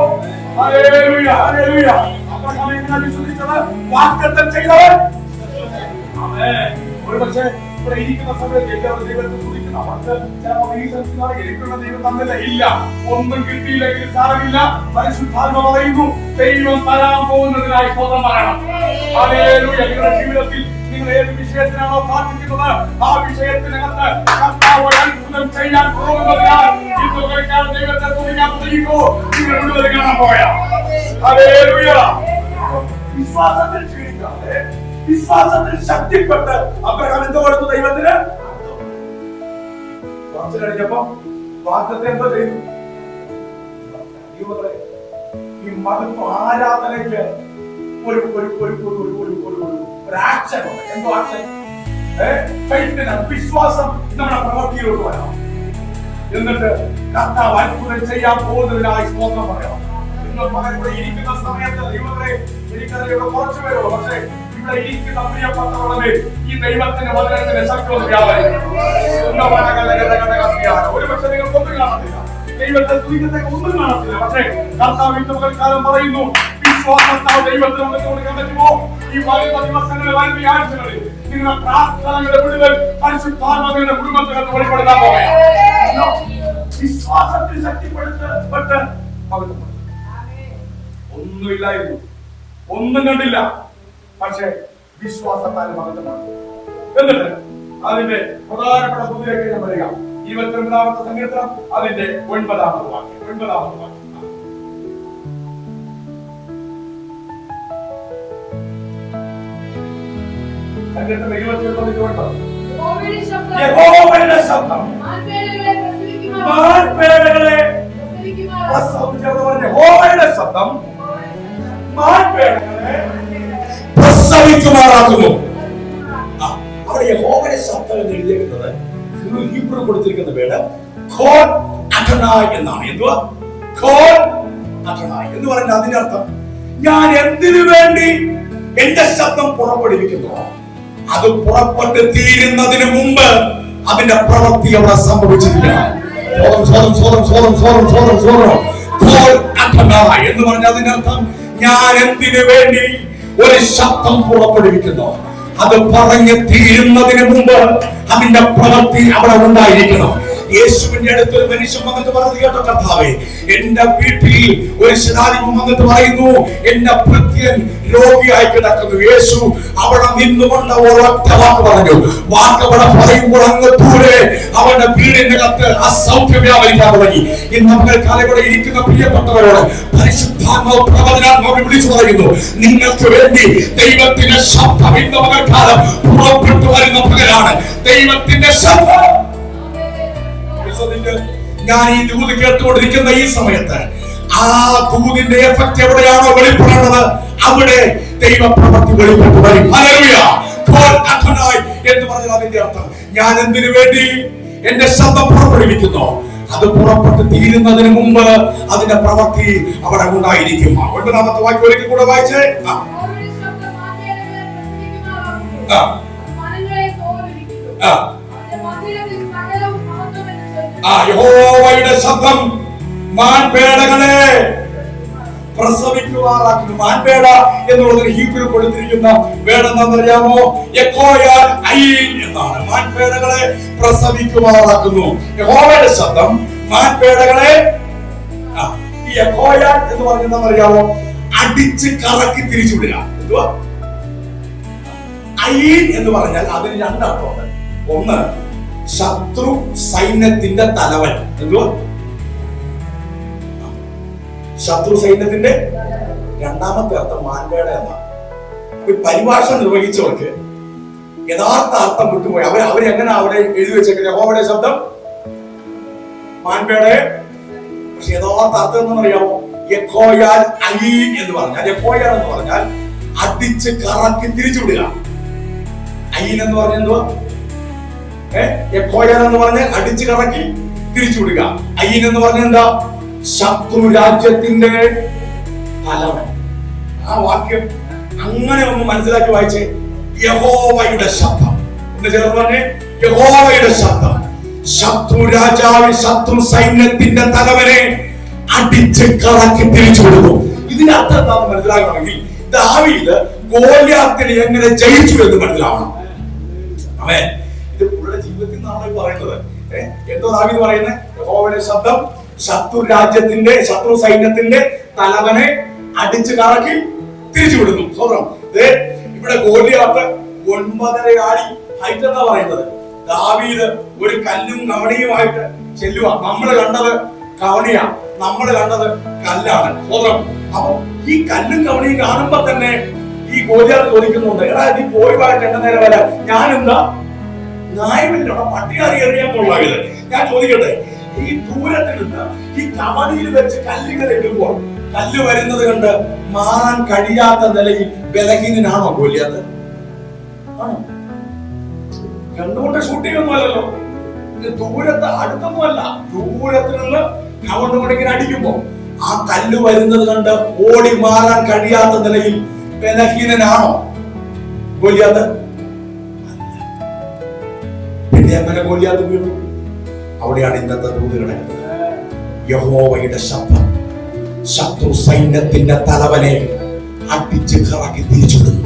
Hallelujah, hallelujah. അബ്രഹാം എങ്ങനെ വിശ്വസിച്ചത്? വാഗ്ദത്തം ചെയ്തവൻ. ആമേൻ. ഒരുപക്ഷെ ഇവിടെ ഇരിക്കുന്ന സമയത്ത് എല്ലാവരും ദൈവത്തെ സ്തുതിക്കുന്നു. അവർക്ക് ചിലപ്പോൾ ഈ സംസ്കാരം എനിക്കുള്ള ദൈവം തന്നില്ല, ഇല്ല, ഒന്നും കിട്ടിയില്ലെങ്കിൽ സാരമില്ല. പരിശുദ്ധാത്മ പറയുന്നു, ദൈവം തരാൻ പോകുന്നതിനായി സ്തോത്രം പറയണം. ഹല്ലേലൂയ. നിങ്ങളുടെ ജീവിതത്തിൽ നിങ്ങൾ ഏത് വിഷയത്തിനാണോ പ്രാർത്ഥിക്കുന്നത്, ആ വിഷയത്തിനകത്ത് കർത്താവ് അത്ഭുതം ചെയ്യാൻ പോകുന്നതിനാൽ ഇന്ന് പകൽക്കാലം ദൈവത്തെ സ്തുതിക്കാൻ തുടങ്ങിക്കോ. നിങ്ങൾ വിടുതൽ കാണാൻ പോയാ. ഹല്ലേലൂയ. വിശ്വാസത്തിൽ ക്ഷീണിക്കാതെ വിശ്വാസത്തിൽ ശക്തിപ്പെട്ട് അബ്രഹാം എന്ത് കൊടുത്തു? ദൈവത്തിന്. കുറച്ചു കഴിഞ്ഞപ്പോ വാഗ്ദത്തം എന്തോ ചെയ്തു? ഈ മഹത്വ ആരാധനയ്ക്ക് ഒരു ആക്ഷൻ ഉണ്ട്. എന്തോ ആക്ഷൻ? വിശ്വാസം നമ്മുടെ പ്രവൃത്തിയിലോട്ട് വരണം. എന്നിട്ട് കർത്താവ് അത്ഭുതം ചെയ്യാൻ പോകുന്നതിനായി സ്തോത്രം പറയണം. നിങ്ങൾ ഇവിടെ ഇരിക്കുന്ന സമയത്ത് ദൈവങ്ങളെ എനിക്കറിയാം കുറച്ചു പേരുള്ളൂ, പക്ഷേ ഇവിടെ ഇരിക്കുന്ന പ്രിയപ്പെട്ടവരുടെ ഈ ദൈവത്തിന്റെ വചനത്തിന്റെ ശക്തി ഒന്ന് വ്യാപരിക്കണം. ഒരു പക്ഷെ നിങ്ങൾക്കൊന്നും കാണത്തില്ല, ദൈവത്തെ തുണിക്കത്തേക്ക് ഒന്നും കാണത്തില്ല, പക്ഷേ കർത്താവ് ഇന്ന് പകൽക്കാലം പറയുന്നു, വിശ്വാസത്താൽ ദൈവത്തിന് ഒന്നിച്ചു കൊടുക്കാൻ പറ്റുമോ? ഈ വരുന്ന ദിവസങ്ങളിൽ വരുന്ന ആഴ്ചകളിൽ നിങ്ങളുടെ പ്രാർത്ഥനയുടെ വിടുതൽ പരിശുദ്ധാത്മാവിന്റെ കുടുംബത്തിനകത്ത് വെളിപ്പെടുത്താൻ പോവുകയാണ്. വിശ്വാസത്തിൽ ശക്തിപ്പെടുത്തപ്പെട്ട് ഒന്നുമില്ലായിരുന്നു, ഒന്നും കണ്ടില്ല, പക്ഷെ വിശ്വാസത്താൽ മകത്തമാണ്. എന്നിട്ട് അതിന്റെ പ്രധാനപ്പെട്ട പുതിയതിലേക്ക് ഞാൻ വരിക. 29ാമത്തെ സങ്കീർത്തനം അതിന്റെ 9ാമത്തെ വാക്യം. സങ്കീർത്തനം 29 യഹോവയുടെ ശബ്ദം മാൻപേടകളെ യഹോവയുടെ ശബ്ദം മാൻപേടകളെ പ്രസവിക്കുമാറാക്കുന്നു. അവിടെ യഹോവയുടെ ശബ്ദം എന്ന് എഴുതിയിരിക്കുന്നത് ഹീബ്രു കൊടുത്തിരിക്കുന്ന വേർഡ് ഖോൽ അഡോനായ് എന്നാണ്. എന്തുവാ ഖോൽ അഡോനായ് എന്ന് പറഞ്ഞാൽ അതിന്റെ അർത്ഥം ഞാൻ എന്തിനു വേണ്ടി എന്റെ ശബ്ദം പുറപ്പെടുവിക്കുന്നു അത് പുറപ്പെട്ട് തീരുന്നതിന് മുമ്പ് അതിന്റെ പ്രവൃത്തി അവിടെ സംഭവിച്ചിരിക്കണം. എന്ന് പറഞ്ഞാൽ അതിന്റെ അർത്ഥം ഞാൻ എന്തിനു വേണ്ടി ഒരു ശബ്ദം പുറപ്പെടുവിക്കുന്നു അത് പറഞ്ഞു തീരുന്നതിന് മുമ്പ് അതിന്റെ പ്രവൃത്തി അവിടെ ഉണ്ടായിരിക്കണം. യേശുവിന്റെ അടുത്തൊരു മനുഷ്യൻ വന്നിട്ട് പറഞ്ഞു, കേട്ടോ കർത്താവേ, എന്റെ വീട്ടിൽ ഒരു ശതാധിപൻ വന്നിട്ട് പറയുന്നു എന്റെ ഭൃത്യൻ രോഗിയായി കിടക്കുന്നു. യേശു അവിടെ നിന്നുകൊണ്ട് ഒരൊറ്റ വാക്ക് പറഞ്ഞു. വാക്ക് അവിടെ പറയുമ്പോൾ അങ്ങ് ദൂരെ അവന്റെ വീടിന്റെ അകത്ത് അസൗഖ്യം വ്യാപരിക്കാൻ തുടങ്ങി. ഇന്ന് പകൽക്കാലം ഇവിടെ ഇരിക്കുന്ന പ്രിയപ്പെട്ടവരോട് പരിശുദ്ധാത്മാവ് പ്രവചനാത്മാവ് വിളിച്ചു പറയുന്നു, നിങ്ങൾക്ക് വേണ്ടി ദൈവത്തിന്റെ ശബ്ദം ഇന്ന് പകൽക്കാലം പുറപ്പെട്ടു വരുന്ന പകലാണ്. ദൈവത്തിന്റെ ശബ്ദം. ഞാൻ ഈ ദൂത് കേട്ടുകൊണ്ടിരിക്കുന്ന ഈ സമയത്ത് ആ ദൂതിന്റെ എഫക്ട് എവിടെയാണോ വെളിപ്പെടുന്നത് അവിടെ ദൈവപ്രവൃത്തി വെളിപ്പെട്ടു വരും. ഹല്ലേലൂയ. എന്ന് പറഞ്ഞാൽ അതിന്റെ അർത്ഥം ഞാൻ എന്തിനു വേണ്ടി എന്റെ ശബ്ദം പുറപ്പെടുവിക്കുന്നു അത് പുറപ്പെട്ട് തീരുന്നതിന് മുമ്പ് അതിന്റെ പ്രവൃത്തി അവിടെ ഉണ്ടായിരിക്കും. 9ാമത്തെ വാക്യം ഒരിക്കൽ കൂടെ വായിച്ചേ. യഹോവയുടെ ശബ്ദം മാൻപേടകളെ പ്രസവിക്കുമാറാക്കുന്നു. മാൻപേട എന്നുള്ളതിന് ഹീബ്രു കൊടുത്തിരിക്കുന്ന വേർഡ് എന്താണെന്നറിയാമോ? യഹോയാൽ ഐൻ എന്നാണ്. മാൻപേടകളെ പ്രസവിക്കുമാറാക്കുന്നു. യഹോവയുടെ ശബ്ദം മാൻപേടകളെ. ഈ യഹോയാൽ എന്ന് പറഞ്ഞാൽ എന്താണെന്നറിയാമോ? അടിച്ച് കറക്കി തിരിച്ചുവിടുക. എന്തുവാ ഐൻ എന്ന് പറഞ്ഞാൽ അതിന് രണ്ടർത്ഥമുണ്ട്. ഒന്ന് ശത്രു സൈന്യത്തിന്റെ തലവൻ. എന്തുവാ ശത്രു സൈന്യത്തിന്റെ രണ്ടാമത്തെ അർത്ഥം മാൻപേട എന്നാണ്. ഒരു പരിഭാഷ നിർവഹിച്ചവർക്ക് യഥാർത്ഥ അർത്ഥം വിട്ടുപോയി. അവരെങ്ങനെ അവിടെ എഴുതി വെച്ചേക്കുന്നത്? യഹോവയുടെ ശബ്ദം മാൻപേടയെ. പക്ഷെ യഥാർത്ഥ അർത്ഥം എന്താണെന്നറിയാമോ? യഹോയാൽ ഐൻ എന്ന് പറഞ്ഞാൽ, യഹോയാൽ എന്ന് പറഞ്ഞാൽ അടിച്ച് കറക്കി തിരിച്ചുവിടുക. ഐൻ എന്ന് പറഞ്ഞാൽ എന്തുവാ? യഹോയാൽ എന്ന് പറഞ്ഞാൽ അടിച്ചു കറക്കി തിരിച്ചുവിടുക. ഐൻ എന്ന് പറഞ്ഞാൽ എന്താ? ശത്രു രാജ്യത്തിന്റെ തലവൻ. ആ വാക്യം അങ്ങനെ ഒന്ന് മനസ്സിലാക്കി വായിച്ചേ. യഹോവയുടെ ശബ്ദം എന്ന് ചേർന്ന് പറഞ്ഞേ. യഹോവയുടെ ശബ്ദം ശത്രു രാജാവ് ശത്രു സൈന്യത്തിന്റെ തലവനെ അടിച്ച് കറക്കി തിരിച്ചുവിടുന്നു. ഇതിന്റെ അർത്ഥം എന്താണെന്ന് മനസ്സിലാക്കണമെങ്കിൽ ദാവീദ് ഗോലിയാത്തിനെ എങ്ങനെ ജയിച്ചു എന്ന് മനസ്സിലാവണം. അവൻ ഇത് പുള്ളിയുടെ ജീവിതത്തിൽ നിന്നാണ് പറയുന്നത്. എന്തോ ദാവീദ് പറയുന്നത്? യഹോവയുടെ ശബ്ദം ശത്രു രാജ്യത്തിന്റെ ശത്രു സൈന്യത്തിന്റെ തലവനെ അടിച്ചു കറക്കി തിരിച്ചുവിടുന്നു. ഇവിടെ ഗോലിയാത്ത് 9.5 അടി ഹൈറ്റ് എന്നാ പറയുന്നത്. ദാവീദ് ഒരു കല്ലും കവണിയുമായിട്ട് ചെല്ലുക. നമ്മൾ കണ്ടത് കവണിയാ, നമ്മൾ കണ്ടത് കല്ലാണ്. അപ്പൊ ഈ കല്ലും കവണിയും കാണുമ്പോ തന്നെ ഈ ഗോലിയാത്ത് ചോദിക്കുന്നുണ്ട്, എടാ നീ പോയിവായിട്ട് എന്റെ നേരെ വരാം, ഞാനെന്താ ന്യായമില്ല, പട്ടികാറി അറിയാൻ കൊള്ളായത്. ഞാൻ ചോദിക്കട്ടെ, ഈ ദൂരത്തിൽ നിന്ന് ഈ കവടിയിൽ വെച്ച് കല്ലുകൾ ഇടുമ്പോൾ കല്ല് വരുന്നത് കണ്ട് മാറാൻ കഴിയാത്ത നിലയിൽ ബലഹീനനാണോ ഗോലിയാത്ത്? ആണോ? കണ്ടുകൊണ്ട് ഷൂട്ടിംഗ് ഒന്നും അല്ലല്ലോ, ദൂരത്ത് അടുത്തൊന്നുമല്ല, ദൂരത്ത് നിന്ന് കവണ്ടുകൊണ്ട് ഇങ്ങനെ അടിക്കുമ്പോ ആ കല്ല് വരുന്നത് കണ്ട് ഓടി മാറാൻ കഴിയാത്ത നിലയിൽ ബലഹീനനാണോ ഗോലിയാത്ത്? പിന്നെ അങ്ങനെ ഗോലിയാത്ത് വീണു. അവിടെയാണ് ഇന്നത്തെ ദൂത് കിടക്കുന്നത്. യഹോവയുടെ ശബ്ദം ശത്രു സൈന്യത്തിന്റെ തലവനെ അടിച്ച് കറക്കി തിരിച്ചുവിടുന്നു.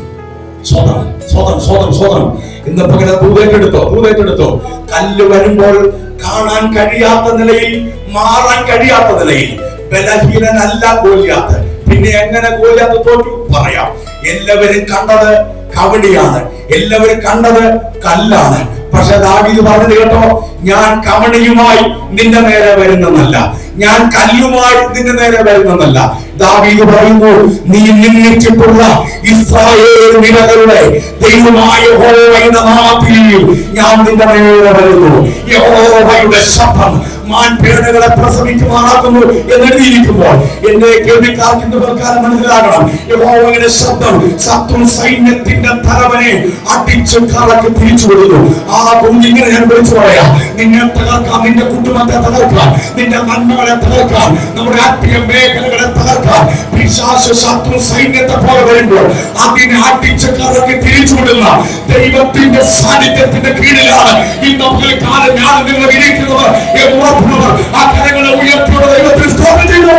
സ്വതം സ്വതം സ്വതം സ്വതം ഇന്ന് പകരം ദൂതേറ്റെടുത്തോ. കല്ല് വരുമ്പോൾ കാണാൻ കഴിയാത്ത നിലയിൽ, മാറാൻ കഴിയാത്ത നിലയിൽ ബലഹീനനല്ല ഗോലിയാത്ത്. പിന്നെ എങ്ങനെ ഗോലിയാത്ത് തോറ്റു പറയാം. എല്ലാവരും കണ്ടത് കവടിയാണ്, എല്ലാവരും കണ്ടത് കല്ലാണ്. പക്ഷെ ദാവീദ് പറഞ്ഞത് കേട്ടോ, ഞാൻ കവണിയുമായി നിന്റെ നേരെ വരുന്നതല്ല, ഞാൻ കല്ലുമായി നിന്റെ നേരെ വരുന്നതല്ല. ദാവീദ് പറയുന്നു, നീ നിന്നിച്ചിട്ടുള്ള ഇസ്രായേൽ നിരകളുടെ ദൈവമായ യഹോവയുടെ നാമത്തിൽ ഞാൻ നിന്റെ നേരെ വരുന്നു. യഹോവയുടെ ശബ്ദം മാൻപേടകളെ പ്രസവിക്കുമാറാക്കുന്നു എന്നെഴുതിയിരിക്കുമ്പോൾ എന്റെ കേൾവിക്കാർക്ക് ഇന്ന് പ്രകാരം മനസ്സിലാകണം, യഹോവയുടെ ശബ്ദം ശത്രു സൈന്യത്തിന്റെ തലവനെ അടിച്ചു കറക്കി തിരിച്ചുവിടുന്നു. ആ ഇങ്ങനെ ഞാൻ വിളിച്ചു പറയാം, നിന്നെ തകർക്കാം, നിന്റെ കുടുംബത്തെ തകർക്കാം, നിന്റെ നന്മകളെ തകർക്കാം, നമ്മുടെ ആത്മീയ മേഖലകളെ തകർക്കാം. പിശാച് ശത്രു സൈന്യത്തെ പോലെ വരുമ്പോൾ അതിനെ അടിച്ചു കറക്കി തിരിച്ചുവിടുന്ന ദൈവത്തിന്റെ സാന്നിധ്യത്തിന്റെ കീഴിലാണ് ഇന്ന് കാലം ഞാൻ നിങ്ങൾ ഇരിക്കുന്നത് എന്ന് ഉറപ്പുള്ളവർ ആ കരങ്ങളെ ഉയർത്തിയുള്ള ദൈവത്തിൽ സ്തോത്രം ചെയ്തു.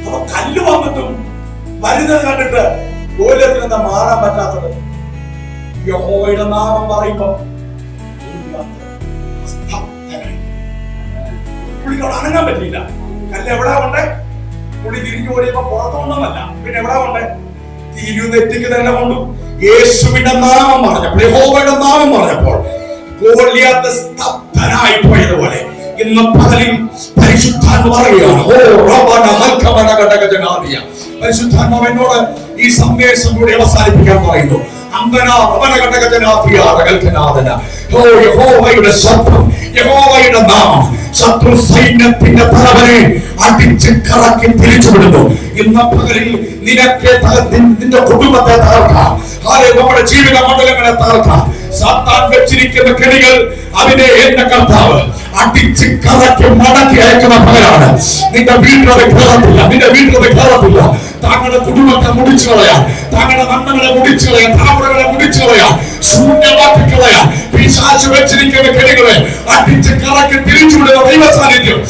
അപ്പൊ കല്ല് വന്നിട്ടും വരുന്നത് കണ്ടിട്ട് ഗോലിയാത്തിന് എന്താ മാറാൻ പറ്റാത്തത്? യഹോവയുടെ നാമം പറയുമ്പോ പുള്ളിക്കോട് അനങ്ങാൻ പറ്റിയില്ല. കല്ല് എവിടെ കൊണ്ട് പുള്ളി തിരിഞ്ഞു ഓടിയപ്പോ പുറത്തൊന്നുമല്ല, പിന്നെ എവിടെ കൊണ്ട് തിരിഞ്ഞെത്തിക്ക് തന്നെ കൊണ്ടു. യേശുവിന്റെ നാമം പറഞ്ഞപ്പോൾ, യഹോവയുടെ നാമം പറഞ്ഞപ്പോൾ ഗോലിയാത്ത് സ്തബ്ധനായി പോയതുപോലെ ഇന്ന് പകലിൽ പരിശുദ്ധാത്മാവ് പറയുകയാണ്, പരിശുദ്ധാത്മാവ് എന്നോട് ഈ സന്ദേശം കൂടി അവസാനിപ്പിക്കാൻ പറയുന്നു. യഹോവയുടെ ശബ്ദം, യഹോവയുടെ നാമം ശത്രു സൈന്യത്തിന്റെ തലവനെ അടിച്ച് കറക്കി തിരിച്ചുവിടുന്നു. ഇന്ന് പകലിൽ നിനക്ക് നിന്റെ കുടുംബത്തെ തകർക്കാം, നമ്മുടെ ജീവിത മണ്ഡലങ്ങളെ തകർക്കാം. സാത്താൻ വെച്ചിരിക്കുന്ന കെണികൾ അതിനെ എന്റെ കർത്താവ് അടിച്ച് കറക്കി മടക്കി അയക്കുന്ന പകലാണ്. നിന്റെ വീട്ടിലത് കയറത്തില്ല, നിന്റെ വീട്ടിലത് കയറത്തില്ല. താങ്കളുടെ കുടുംബത്തെ മുടിച്ചു കളയാൻ, താങ്കളുടെ നന്മകളെ മുടിച്ചു കളയാൻ, താമരകളെ മുടിച്ചു കളയാൻ, ശൂന്യമാക്കി കളയാൻ പിശാച് വെച്ചിരിക്കുന്ന കെണികളെ അടിച്ച് കറക്കി തിരിച്ചുവിടുന്ന ദൈവ സാന്നിധ്യം